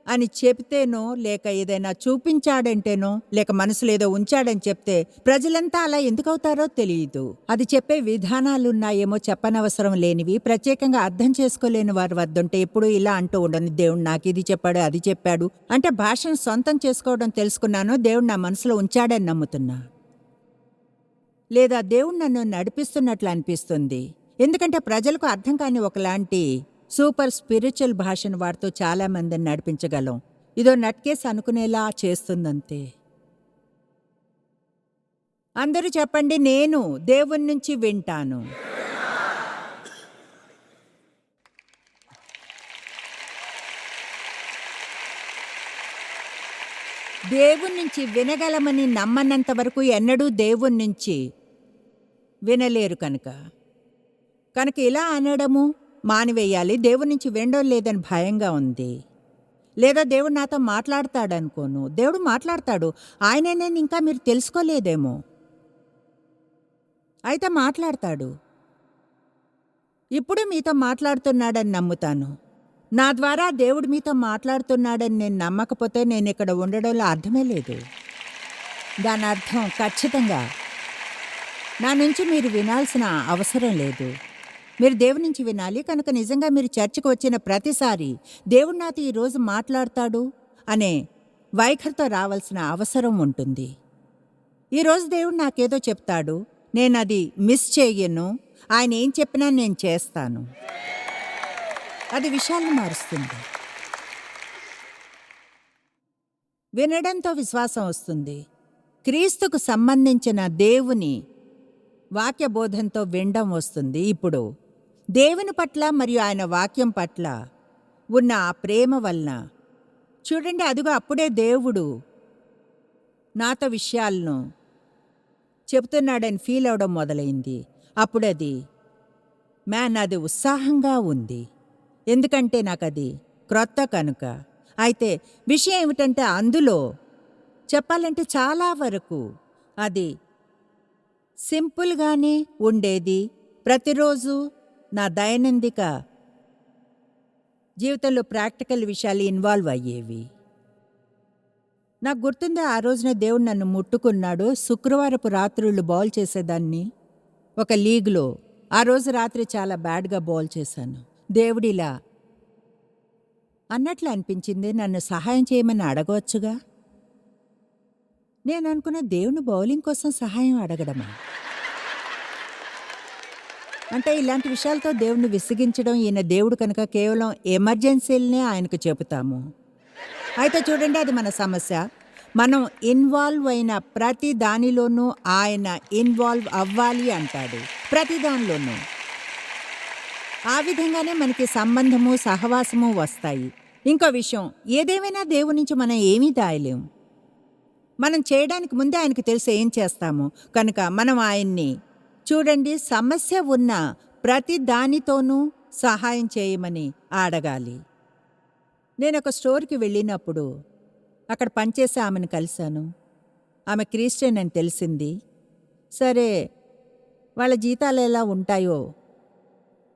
అని చెప్తేనో, లేక ఏదైనా చూపించాడంటేనో, లేక మనసులో ఏదో ఉంచాడని చెప్తే ప్రజలంతా అలా ఎందుకవుతారో తెలియదు. అది చెప్పే విధానాలున్నాయేమో చెప్పనవసరం లేనివి. ప్రత్యేకంగా అర్థం చేసుకోలేని వారి వద్దుంటే ఎప్పుడూ ఇలా అంటూ ఉండను, దేవుడు నాకు ఇది చెప్పాడు, అది చెప్పాడు అంటే భాషను సొంతం చేసుకోవడం తెలుసుకున్నాను. దేవుడు నా మనసులో ఉంచాడని నమ్ముతున్నా, లేదా దేవుడు నన్ను నడిపిస్తున్నట్లు అనిపిస్తుంది. ఎందుకంటే ప్రజలకు అర్థం కాని ఒకలాంటి సూపర్ స్పిరిచువల్ భాషను వాడుతూ చాలా మందిని నడిపించగలం. ఇదో నట్కేసి అనుకునేలా చేస్తుందంతే. అందరూ చెప్పండి, నేను దేవుని నుంచి వింటాను. దేవుని నుంచి వినగలమని నమ్మనంత వరకు ఎన్నడూ దేవుని నుంచి వినలేరు. కనుక ఇలా అనడము మానివేయాలి. దేవుడి నుంచి వినడం లేదని భయంగా ఉంది, లేదా దేవుడు నాతో మాట్లాడతాడనుకోను. దేవుడు మాట్లాడతాడు, ఆయననే ఇంకా మీరు తెలుసుకోలేదేమో, అయితే మాట్లాడతాడు. ఇప్పుడు మీతో మాట్లాడుతున్నాడని నమ్ముతాను. నా ద్వారా దేవుడు మీతో మాట్లాడుతున్నాడని నేను నమ్మకపోతే నేను ఇక్కడ ఉండడంలో అర్థమే లేదు. దాని అర్థం ఖచ్చితంగా నా నుంచి మీరు వినాల్సిన అవసరం లేదు. మీరు దేవుడి నుంచి వినాలి. కనుక నిజంగా మీరు చర్చికి వచ్చిన ప్రతిసారి దేవుడు నాతో ఈరోజు మాట్లాడతాడు అనే వైఖరితో రావాల్సిన అవసరం ఉంటుంది. ఈరోజు దేవుడు నాకేదో చెప్తాడు, నేను అది మిస్ చేయను. ఆయన ఏం చెప్పినా నేను చేస్తాను. అది విషయాలను మారుస్తుంది. వినడంతో విశ్వాసం వస్తుంది. క్రీస్తుకు సంబంధించిన దేవుని వాక్య బోధంతో వినడం వస్తుంది. ఇప్పుడు దేవుని పట్ల మరియు ఆయన వాక్యం పట్ల ఉన్న ఆ ప్రేమ వలన చూడండి, అదిగో అప్పుడే దేవుడు నాతో విషయాలను చెబుతున్నాడని ఫీల్ అవడం మొదలైంది. అప్పుడది అది ఉత్సాహంగా ఉంది, ఎందుకంటే నాకు అది క్రొత్త కనుక. అయితే విషయం ఏమిటంటే అందులో చెప్పాలంటే చాలా వరకు అది సింపుల్గానే ఉండేది. ప్రతిరోజు నా దైనందిక జీవితంలో ప్రాక్టికల్ విషయాలు ఇన్వాల్వ్ అయ్యేవి. నాకు గుర్తుంది, ఆ రోజున దేవుడు నన్ను ముట్టుకున్నాడు. శుక్రవారపు రాత్రుళ్ళు బౌల్ చేసేదాన్ని ఒక లీగ్లో. ఆ రోజు రాత్రి చాలా బ్యాడ్గా బౌల్ చేశాను. దేవుడిలా అన్నట్లు అనిపించింది, నన్ను సహాయం చేయమని అడగవచ్చుగా. నేను అనుకున్న దేవుని బౌలింగ్ కోసం సహాయం అడగడమా అంటే ఇలాంటి విషయాలతో దేవుణ్ణి విసిగించడం ఈయన దేవుడు కనుక కేవలం ఎమర్జెన్సీలనే ఆయనకు చెబుతాము. అయితే చూడండి, అది మన సమస్య. మనం ఇన్వాల్వ్ అయిన ప్రతి దానిలోనూ ఆయన ఇన్వాల్వ్ అవ్వాలి అంటాడు, ప్రతి దానిలోనూ. ఆ విధంగానే మనకి సంబంధము సహవాసము వస్తాయి. ఇంకో విషయం, ఏదేమైనా దేవుడి నుంచి మనం ఏమీ దాయలేం. మనం చేయడానికి ముందే ఆయనకు తెలిసి ఏం చేస్తాము కనుక మనం ఆయన్ని చూడండి సమస్య ఉన్న ప్రతి దానితోనూ సహాయం చేయమని అడగాలి. నేను ఒక స్టోర్కి వెళ్ళినప్పుడు అక్కడ పనిచేసే ఆమెను కలిశాను. ఆమె క్రిస్టియన్ అని తెలిసింది. సరే, వాళ్ళ జీతాలు ఎలా ఉంటాయో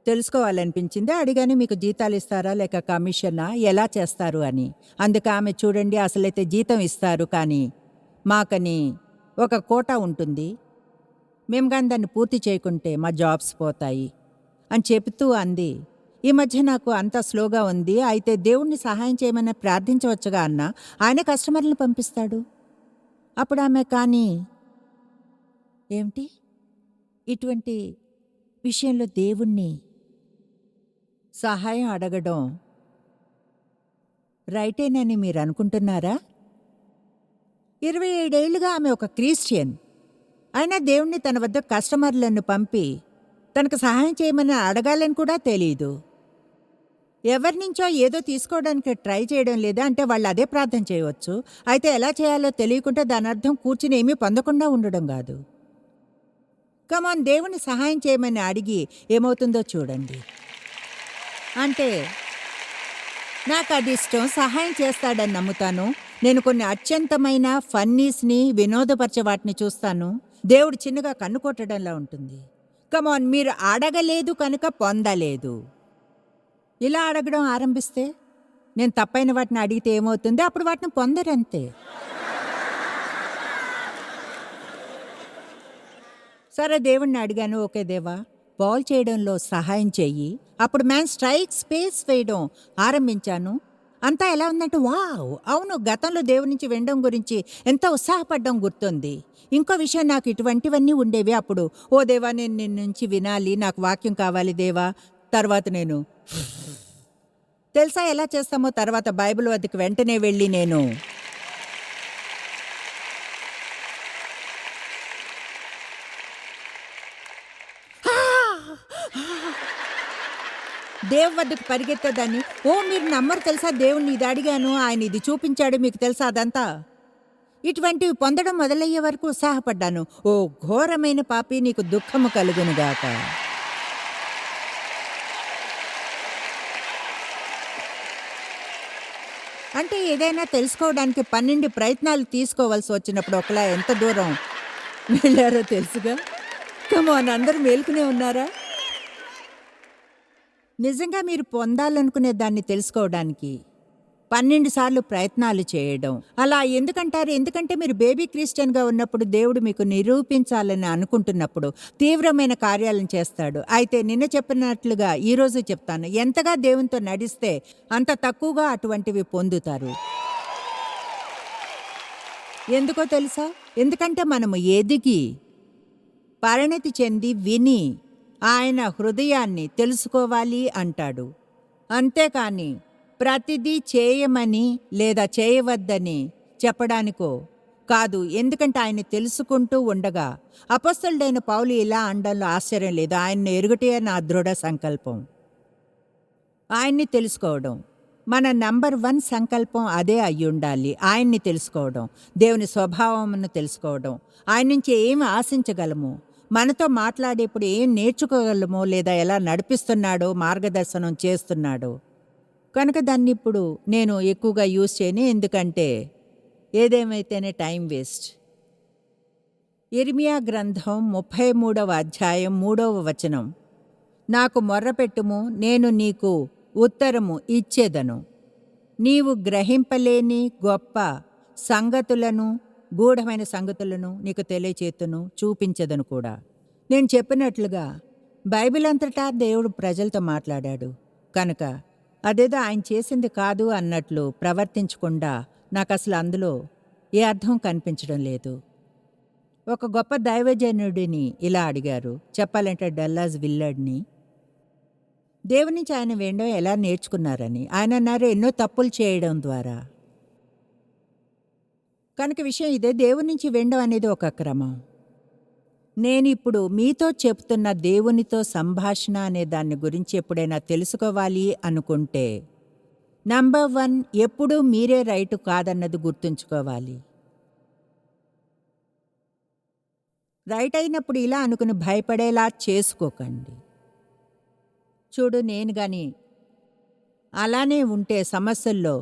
తెలుసుకోవాలనిపించింది. అడిగాను, మీకు జీతాలు ఇస్తారా లేక కమిషనా, ఎలా చేస్తారు అని. అందుకు ఆమె చూడండి, అసలైతే జీతం ఇస్తారు, కానీ మాకని ఒక కోటా ఉంటుంది, మేము కానీ దాన్ని పూర్తి చేయకుంటే మా జాబ్స్ పోతాయి అని చెబుతూ అంది. ఈ మధ్య నాకు అంతా స్లోగా ఉంది, అయితే దేవుణ్ణి సహాయం చేయమని ప్రార్థించవచ్చుగా అన్న. ఆయన కస్టమర్లను పంపిస్తాడు. అప్పుడు ఆమె, కానీ ఏమిటి ఇటువంటి విషయంలో దేవుణ్ణి సహాయం అడగడం రైటేనని మీరు అనుకుంటున్నారా? 27 ఏళ్లుగా ఆమె ఒక క్రిస్టియన్ అయినా దేవుణ్ణి తన వద్ద కస్టమర్లను పంపి తనకు సహాయం చేయమని అడగాలని కూడా తెలీదు. ఎవరి నుంచో ఏదో తీసుకోవడానికి ట్రై చేయడం లేదా అంటే వాళ్ళు అదే ప్రార్థన చేయవచ్చు. అయితే ఎలా చేయాలో తెలియకుండా దాని అర్థం కూర్చుని ఏమీ పొందకుండా ఉండడం కాదు. కమాన్, దేవుని సహాయం చేయమని అడిగి ఏమవుతుందో చూడండి. అంటే నాకు అది ఇష్టం, సహాయం చేస్తాడని నమ్ముతాను. నేను కొన్ని అత్యంతమైన ఫన్నీస్ని, వినోదపరిచే వాటిని చూస్తాను. దేవుడు చిన్నగా కన్ను కొట్టడంలా ఉంటుంది. కమాన్, మీరు అడగలేదు కనుక పొందలేదు. ఇలా అడగడం ఆరంభిస్తే నేను తప్పైన వాటిని అడిగితే ఏమవుతుంది? అప్పుడు వాటిని పొందరంతే. సరే దేవుణ్ణి అడిగాను, ఓకే దేవా బాల్ చేయడంలో సహాయం చెయ్యి. అప్పుడు మ్యాన్ స్ట్రైక్ స్పేస్ వేయడం ఆరంభించాను. అంతా ఎలా ఉందంటే వావ్! అవును, గతంలో దేవుడి నుంచి వినడం గురించి ఎంత ఉత్సాహపడ్డం గుర్తుంది. ఇంకో విషయం, నాకు ఇటువంటివన్నీ ఉండేవి అప్పుడు. ఓ దేవా, నేను నిన్ను నుంచి వినాలి, నాకు వాక్యం కావాలి దేవా. తర్వాత నేను తెలుసా ఎలా చేస్తామో? తర్వాత బైబిల్ వద్దకు వెంటనే వెళ్ళి నేను దేవ్ వద్దకు పరిగెత్తేదాన్ని. ఓ మీరు నమ్మరు తెలుసా, దేవుణ్ణి ఇది అడిగాను, ఆయన ఇది చూపించాడు, మీకు తెలుసా అదంతా. ఇటువంటివి పొందడం మొదలయ్యే వరకు ఉత్సాహపడ్డాను. ఓ ఘోరమైన పాపి, నీకు దుఃఖము కలుగునుగాక. అంటే ఏదైనా తెలుసుకోవడానికి 12 ప్రయత్నాలు తీసుకోవాల్సి వచ్చినప్పుడు ఒకలా ఎంత దూరం వెళ్ళారో తెలుసుగా. కమాన్, అందరూ మేల్కొనే ఉన్నారా? నిజంగా మీరు పొందాలనుకునే దాన్ని తెలుసుకోవడానికి 12 సార్లు ప్రయత్నాలు చేయడం. అలా ఎందుకంటారు? ఎందుకంటే మీరు బేబీ క్రిస్టియన్గా ఉన్నప్పుడు దేవుడు మీకు నిరూపించాలని అనుకుంటున్నప్పుడు తీవ్రమైన కార్యాలను చేస్తాడు. అయితే నిన్న చెప్పినట్లుగా ఈరోజు చెప్తాను, ఎంతగా దేవునితో నడిస్తే అంత తక్కువగా అటువంటివి పొందుతారు. ఎందుకో తెలుసా? ఎందుకంటే మనము ఎదిగి పరిణతి చెంది విని ఆయన హృదయాన్ని తెలుసుకోవాలి అంటాడు. అంతేకాని ప్రతిదీ చేయమని లేదా చేయవద్దని చెప్పడానికో కాదు. ఎందుకంటే ఆయన తెలుసుకుంటూ ఉండగా అపొస్తలుడైన పౌలు ఇలా అనడంలో ఆశ్చర్యం లేదు. ఆయన్ను ఎరుగుటే నా దృఢ సంకల్పం. ఆయన్ని తెలుసుకోవడం మన నంబర్ 1 సంకల్పం అదే అయ్యుండాలి. ఆయన్ని తెలుసుకోవడం, దేవుని స్వభావమును తెలుసుకోవడం, ఆయన నుంచి ఏమి ఆశించగలము, మనతో మాట్లాడేప్పుడు ఏం నేర్చుకోగలమో, లేదా ఎలా నడిపిస్తున్నాడో, మార్గదర్శనం చేస్తున్నాడో. కనుక దాన్ని ఇప్పుడు నేను ఎక్కువగా యూజ్ చేయను, ఎందుకంటే ఏదేమైతేనే టైం వేస్ట్. ఇర్మియా గ్రంథం 33వ అధ్యాయం 3వ వచనం, నాకు మొర్రపెట్టుము, నేను నీకు ఉత్తరము ఇచ్చేదను, నీవు గ్రహింపలేని గొప్ప సంగతులను, గూఢమైన సంగతులను నీకు తెలియచేతును, చూపించదను కూడా. నేను చెప్పినట్లుగా బైబిల్ అంతటా దేవుడు ప్రజలతో మాట్లాడాడు. కనుక అదేదో ఆయన చేసింది కాదు అన్నట్లు ప్రవర్తించకుండా నాకు అసలు అందులో ఏ అర్థం కనిపించడం లేదు. ఒక గొప్ప దైవజనుడిని ఇలా అడిగారు, చెప్పాలంటే డల్లాస్ విల్లర్డ్ని, దేవుని నుంచి ఆయన వినడం ఎలా నేర్చుకున్నారని. ఆయన అన్నారు, ఎన్నో తప్పులు చేయడం ద్వారా. కనుక విషయం ఇదే, దేవుని నుంచి వినడం అనేది ఒక క్రమం. నేనిప్పుడు మీతో చెప్తున్న దేవునితో సంభాషణ అనే దాన్ని గురించి ఎప్పుడైనా తెలుసుకోవాలి అనుకుంటే, నంబర్ 1, ఎప్పుడూ మీరే రైటు కాదన్నది గుర్తుంచుకోవాలి. రైట్ అయినప్పుడు ఇలా అనుకుని భయపడేలా చేసుకోకండి. చూడు, నేను గాని అలానే ఉంటే సమస్యల్లో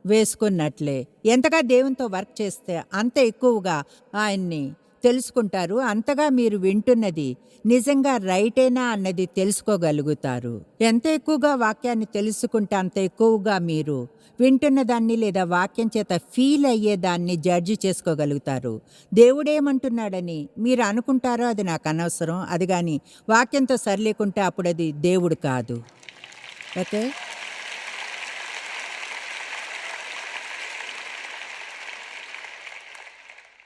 వేసుకున్నట్లే. ఎంతగా దేవునితో వర్క్ చేస్తే అంత ఎక్కువగా ఆయన్ని తెలుసుకుంటారు, అంతగా మీరు వింటున్నది నిజంగా రైటేనా అన్నది తెలుసుకోగలుగుతారు. ఎంత ఎక్కువగా వాక్యాన్ని తెలుసుకుంటే అంత ఎక్కువగా మీరు వింటున్న దాన్ని లేదా వాక్యం చేత ఫీల్ అయ్యేదాన్ని జడ్జి చేసుకోగలుగుతారు. దేవుడేమంటున్నాడని మీరు అనుకుంటారో అది నాకు అనవసరం, అది కానీ వాక్యంతో సరిలేకుంటే అప్పుడు అది దేవుడు కాదు. ఓకే,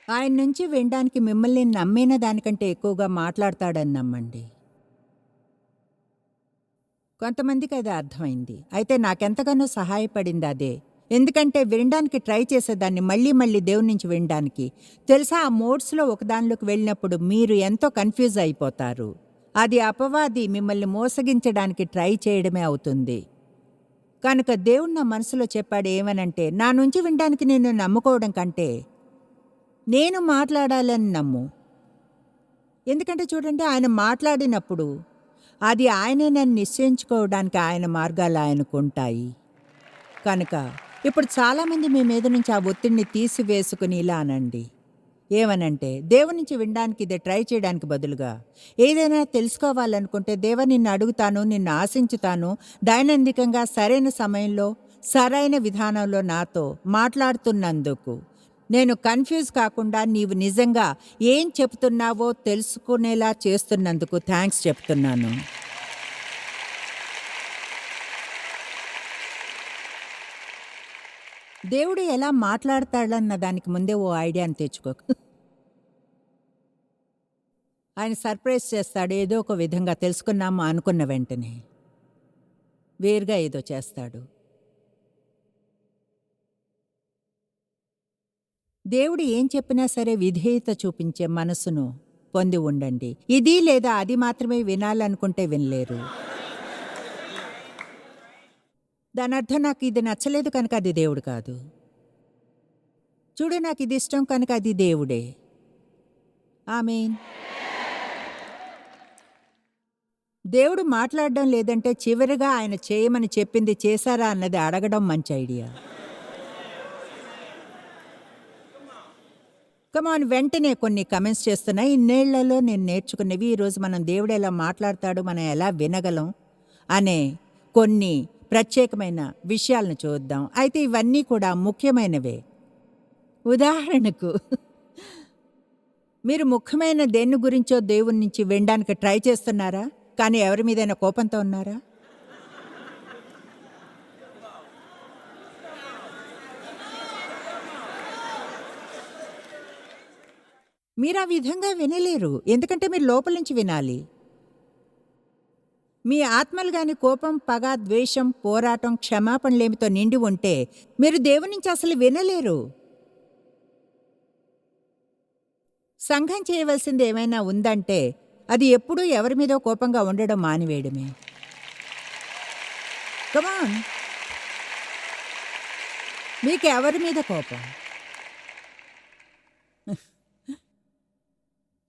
ఆయన నుంచి వినడానికి మిమ్మల్ని నమ్మిన దానికంటే ఎక్కువగా మాట్లాడతాడని నమ్మండి. కొంతమందికి అది అర్థమైంది. అయితే నాకెంతగానో సహాయపడింది అదే. ఎందుకంటే వినడానికి ట్రై చేసేదాన్ని మళ్ళీ మళ్ళీ దేవుని నుంచి వినడానికి. తెలుసా, ఆ మోడ్స్లో ఒకదానిలోకి వెళ్ళినప్పుడు మీరు ఎంతో కన్ఫ్యూజ్ అయిపోతారు. అది అపవాది మిమ్మల్ని మోసగించడానికి ట్రై చేయడమే అవుతుంది. కనుక దేవుడు నా మనసులో చెప్పాడు ఏమనంటే, నా నుంచి వినడానికి నిన్ను నమ్ముకోవడం కంటే నేను మాట్లాడాలని నమ్ము. ఎందుకంటే చూడండి, ఆయన మాట్లాడినప్పుడు అది ఆయనే నన్ను నిశ్చయించుకోవడానికి ఆయన మార్గాలు ఆయనకుంటాయి. కనుక ఇప్పుడు చాలామంది మీ మీద నుంచి ఆ ఒత్తిడిని తీసివేసుకుని ఇలా అనండి, ఏమనంటే, దేవుని నుంచి వినడానికి ఇదే ట్రై చేయడానికి బదులుగా ఏదైనా తెలుసుకోవాలనుకుంటే, దేవా నిన్ను అడుగుతాను, నిన్ను ఆశించుతాను, దైనందికంగా సరైన సమయంలో సరైన విధానంలో నాతో మాట్లాడుతున్నందుకు. నేను కన్ఫ్యూజ్ కాకుండా నీవు నిజంగా ఏం చెప్తున్నావో తెలుసుకునేలా చేస్తున్నందుకు థ్యాంక్స్ చెప్తున్నాను. దేవుడు ఎలా మాట్లాడతాడన్న దానికి ముందే ఓ ఐడియాని తెచ్చుకోకు. ఆయన సర్ప్రైజ్ చేస్తాడు ఏదో ఒక విధంగా, తెలుసుకున్నాము అనుకున్న వెంటనే వేరుగా ఏదో చేస్తాడు. దేవుడు ఏం చెప్పినా సరే విధేయత చూపించే మనసును పొంది ఉండండి. ఇది లేదా అది మాత్రమే వినాలనుకుంటే వినలేరు. దాని అర్థం నాకు ఇది నచ్చలేదు కనుక అది దేవుడు కాదు. చూడు, నాకు ఇది ఇష్టం కనుక అది దేవుడే. ఆమేన్. దేవుడు మాట్లాడడం లేదంటే చివరిగా ఆయన చేయమని చెప్పింది చేశారా అన్నది అడగడం మంచి ఐడియా. కమాన్, వెంటనే కొన్ని కమెంట్స్ చేస్తున్నాయి. ఇన్నేళ్లలో నేను నేర్చుకున్నవి. ఈరోజు మనం దేవుడు ఎలా మాట్లాడతాడు, మనం ఎలా వినగలం అనే కొన్ని ప్రత్యేకమైన విషయాలను చూద్దాం. అయితే ఇవన్నీ కూడా ముఖ్యమైనవే. ఉదాహరణకు, మీరు ముఖ్యమైన దేని గురించో దేవుని నుంచి వినడానికి ట్రై చేస్తున్నారా, కానీ ఎవరి మీదైనా కోపంతో ఉన్నారా? మీరు ఆ విధంగా వినలేరు, ఎందుకంటే మీరు లోపల నుంచి వినాలి. మీ ఆత్మలు గాని కోపం, పగ, ద్వేషం, పోరాటం, క్షమాపణలేమితో నిండి ఉంటే మీరు దేవుని నుంచి అసలు వినలేరు. సంఘం చేయవలసింది ఏమైనా ఉందంటే అది ఎప్పుడూ ఎవరి మీదో కోపంగా ఉండడం మానివేయడమే. కమాన్, మీకు ఎవరి మీద కోపం?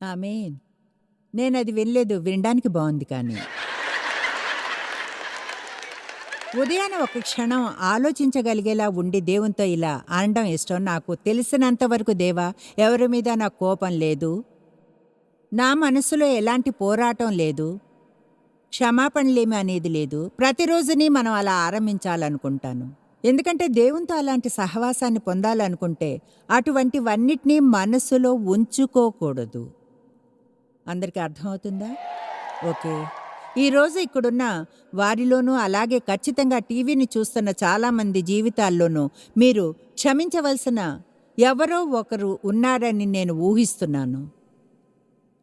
ఆమేన్. నేను అది వినలేదు, వినడానికి బాగుంది. కానీ ఉదయాన ఒక క్షణం ఆలోచించగలిగేలా ఉండి దేవునితో ఇలా అనడం ఇష్టం. నాకు తెలిసినంత వరకు దేవా, ఎవరి మీద నాకు కోపం లేదు, నా మనసులో ఎలాంటి పోరాటం లేదు, క్షమాపణలేమి అనేది లేదు. ప్రతిరోజుని మనం అలా ఆరంభించాలనుకుంటాను. ఎందుకంటే దేవునితో అలాంటి సహవాసాన్ని పొందాలనుకుంటే అటువంటివన్నిటినీ మనసులో ఉంచుకోకూడదు. అందరికీ అర్థమవుతుందా? ఓకే. ఈరోజు ఇక్కడున్న వారిలోనూ అలాగే ఖచ్చితంగా టీవీని చూస్తున్న చాలామంది జీవితాల్లోనూ మీరు క్షమించవలసిన ఎవరో ఒకరు ఉన్నారని నేను ఊహిస్తున్నాను.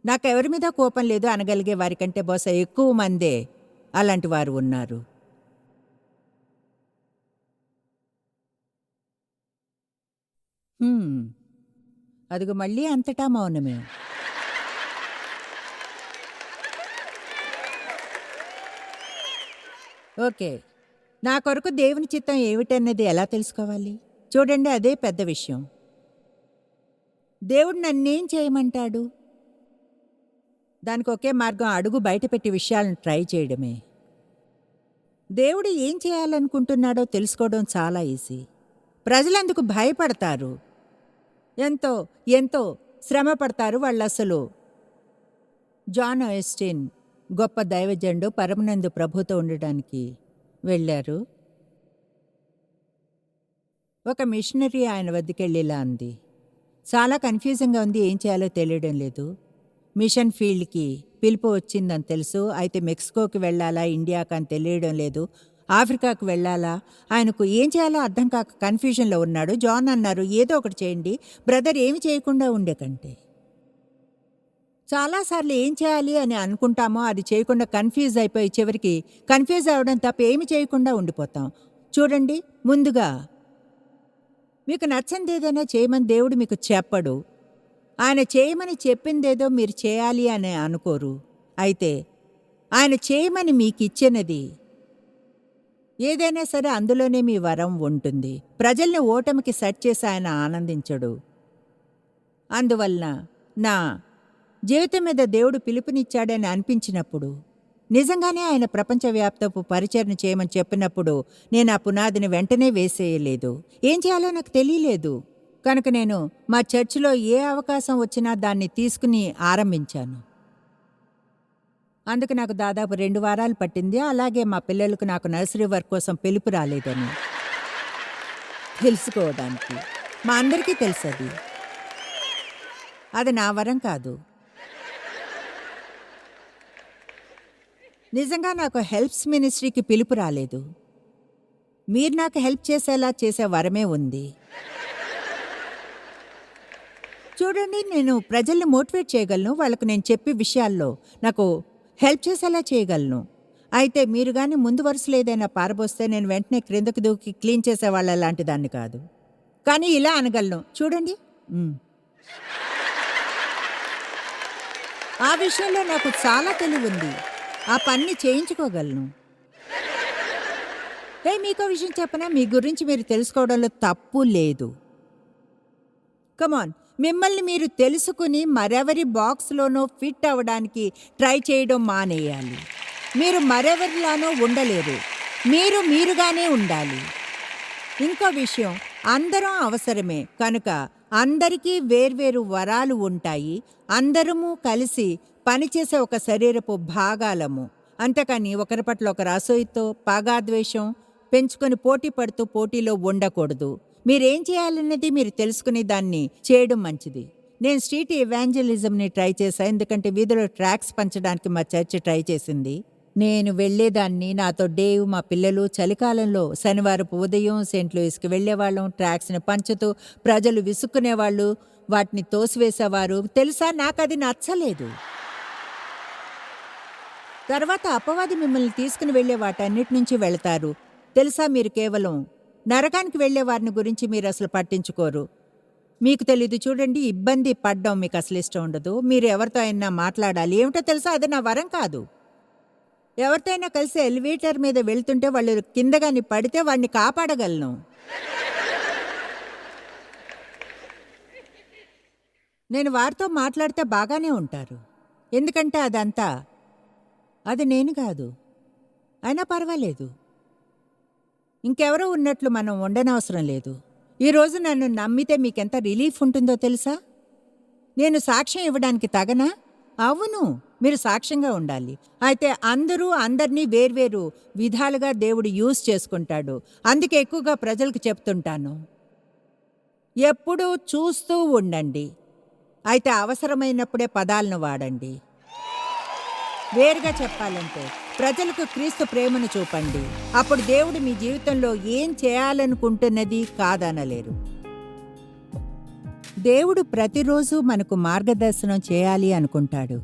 నాకెవరి మీద కోపం లేదు అనగలిగే వారికంటే బహుశా ఎక్కువ మందే అలాంటి వారు ఉన్నారు. అదిగో మళ్ళీ అంతటా మౌనమే. ఓకే, నా కొరకు దేవుని చిత్తం ఏమిటన్నది ఎలా తెలుసుకోవాలి? చూడండి, అదే పెద్ద విషయం. దేవుడు నన్నేం చేయమంటాడు? దానికి ఒకే మార్గం, అడుగు బయటపెట్టి విషయాలను ట్రై చేయడమే. దేవుడు ఏం చేయాలనుకుంటున్నాడో తెలుసుకోవడం చాలా ఈజీ. ప్రజలందుకు భయపడతారు, ఎంతో ఎంతో శ్రమ పడతారు. వాళ్ళు అసలు జాన్ ఆస్టిన్ గొప్ప దైవజనుడు పరమనందు ప్రభుతో ఉండడానికి వెళ్ళారు. ఒక మిషనరీ ఆయన వద్దకెళ్ళి ఇలా అంది, చాలా కన్ఫ్యూజింగ్గా ఉంది, ఏం చేయాలో తెలియడం లేదు. మిషన్ ఫీల్డ్కి పిలుపు వచ్చిందని తెలుసు, అయితే మెక్సికోకి వెళ్ళాలా ఇండియాకి అని తెలియడం లేదు, ఆఫ్రికాకు వెళ్ళాలా, ఆయనకు ఏం చేయాలో అర్థం కాక కన్ఫ్యూజన్లో ఉన్నాడు. జాన్ అన్నారు, ఏదో ఒకటి చేయండి బ్రదర్, ఏమి చేయకుండా ఉండే కంటే. చాలాసార్లు ఏం చేయాలి అని అనుకుంటామో అది చేయకుండా కన్ఫ్యూజ్ అయిపోయి చివరికి కన్ఫ్యూజ్ అవ్వడం తప్ప ఏమి చేయకుండా ఉండిపోతాం. చూడండి, ముందుగా మీకు నచ్చంది ఏదైనా చేయమని దేవుడు మీకు చెప్పడు. ఆయన చేయమని చెప్పిందేదో మీరు చేయాలి అని అనుకోరు. అయితే ఆయన చేయమని మీకు ఇచ్చినది ఏదైనా సరే అందులోనే మీ వరం ఉంటుంది. ప్రజల్ని ఓటమికి సెట్ చేసి ఆయన ఆనందించడు. అందువలన నా జీవితం మీద దేవుడు పిలుపునిచ్చాడని అనిపించినప్పుడు, నిజంగానే ఆయన ప్రపంచవ్యాప్తపు పరిచరణ చేయమని చెప్పినప్పుడు నేను ఆ పునాదిని వెంటనే వేసేయలేదు. ఏం చేయాలో నాకు తెలియలేదు కనుక నేను మా చర్చిలో ఏ అవకాశం వచ్చినా దాన్ని తీసుకుని ఆరంభించాను. అందుకు నాకు దాదాపు 2 వారాలు పట్టింది. అలాగే మా పిల్లలకు నాకు నర్సరీ వర్క్ కోసం పిలుపు రాలేదని. తెలుసుకోవడానికి. మా అందరికీ తెలుసు అది. అది నా వరం కాదు. నిజంగా నాకు హెల్ప్స్ మినిస్ట్రీకి పిలుపు రాలేదు. మీరు నాకు హెల్ప్ చేసేలా చేసే వరమే ఉంది. చూడండి, నేను ప్రజల్ని మోటివేట్ చేయగలను. వాళ్ళకు నేను చెప్పే విషయాల్లో నాకు హెల్ప్ చేసేలా చేయగలను. అయితే మీరు కానీ ముందు వరుసలో ఏదైనా పారబోస్తే నేను వెంటనే క్రిందకు దూకి క్లీన్ చేసేవాళ్ళ లాంటి దాన్ని కాదు. కానీ ఇలా అనగలను, చూడండి. ఆ విషయంలో నాకు చాలా తెలివి ఉంది. ఆ పని చేయించుకోగలను. మీకో విషయం చెప్పనా? మీ గురించి మీరు తెలుసుకోవడంలో తప్పు లేదు. కమాన్, మిమ్మల్ని మీరు తెలుసుకుని మరెవరి బాక్స్లోనో ఫిట్ అవ్వడానికి ట్రై చేయడం మానేయాలి. మీరు మరెవరిలానో ఉండలేరు. మీరు మీరుగానే ఉండాలి. ఇంకో విషయం, అందరం అవసరమే కనుక అందరికీ వేర్వేరు వరాలు ఉంటాయి. అందరము కలిసి పనిచేసే ఒక శరీరపు భాగాలము. అంతేకాని ఒకరి పట్ల ఒకరు అసూయతో పగాద్వేషం పెంచుకొని పోటీ పడుతూ పోటీలో ఉండకూడదు. మీరేం చేయాలన్నది మీరు తెలుసుకుని దాన్ని చేయడం మంచిది. నేను స్ట్రీట్ ఎవాంజలిజంని ట్రై చేశాను, ఎందుకంటే వీధిలో ట్రాక్స్ పంచడానికి మా చర్చ్ ట్రై చేసింది. నేను వెళ్లేదాన్ని. నాతో డేవ్, మా పిల్లలు చలికాలంలో శనివారపు ఉదయం సెయింట్ లూయిస్కి వెళ్లేవాళ్ళం. ట్రాక్స్ని పంచుతూ ప్రజలు విసుక్కునేవాళ్ళు, వాటిని తోసివేసేవారు. తెలుసా, నాకు అది నచ్చలేదు. తర్వాత అపవాది మిమ్మల్ని తీసుకుని వెళ్లే వాటన్నిటి నుంచి వెళతారు. తెలుసా, మీరు కేవలం నరకానికి వెళ్లే వారిని గురించి మీరు అసలు పట్టించుకోరు. మీకు తెలీదు. చూడండి, ఇబ్బంది పడ్డం మీకు అసలు ఇష్టం ఉండదు. మీరు ఎవరితో అయినా మాట్లాడాలి. ఏమిటో తెలుసా, అది నా వరం కాదు. ఎవరితో అయినా కలిసి ఎలివేటర్ మీద వెళ్తుంటే వాళ్ళు కిందగాని పడితే వాడిని కాపాడగలను. నేను వారితో మాట్లాడితే బాగానే ఉంటారు, ఎందుకంటే అది నేను కాదు. అయినా పర్వాలేదు, ఇంకెవరో ఉన్నట్లు మనం ఉండనవసరం లేదు. ఈరోజు నన్ను నమ్మితే మీకెంత రిలీఫ్ ఉంటుందో తెలుసా? నేను సాక్ష్యం ఇవ్వడానికి తగనా? అవును, మీరు సాక్ష్యంగా ఉండాలి. అయితే అందరూ అందరినీ వేర్వేరు విధాలుగా దేవుడు యూజ్ చేసుకుంటాడు. అందుకే ఎక్కువగా ప్రజలకు చెప్తుంటాను, ఎప్పుడూ చూస్తూ ఉండండి. అయితే అవసరమైనప్పుడే పదాలను వాడండి. వేరుగా చెప్పాలంటే ప్రజలకు క్రీస్తు ప్రేమను చూపండి. అప్పుడు దేవుడు మీ జీవితంలో ఏం చేయాలనుకుంటున్నది కాదనలేరు. దేవుడు ప్రతిరోజు మనకు మార్గదర్శనం చేయాలి అనుకుంటాడు.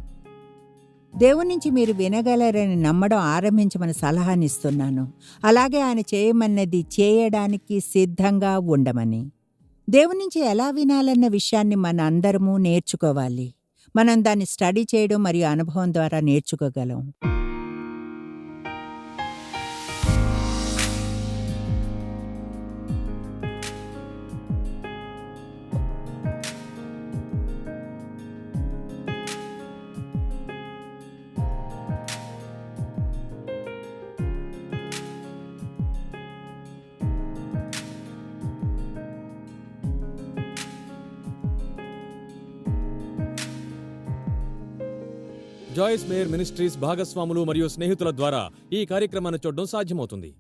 దేవుని నుంచి మీరు వినగలరని నమ్మడం ఆరంభించమని సలహానిస్తున్నాను. అలాగే ఆయన చేయమన్నది చేయడానికి సిద్ధంగా ఉండమని. దేవుని నుంచి ఎలా వినాలన్న విషయాన్ని మన అందరము నేర్చుకోవాలి. మనం దాన్ని స్టడీ చేయడం మరియు అనుభవం ద్వారా నేర్చుకోగలం. జాయిస్ మేయర్ మినిస్ట్రీస్ భాగస్వాములు మరియు స్నేహితుల ద్వారా ఈ కార్యక్రమాన్ని చూడడం సాధ్యమవుతుంది.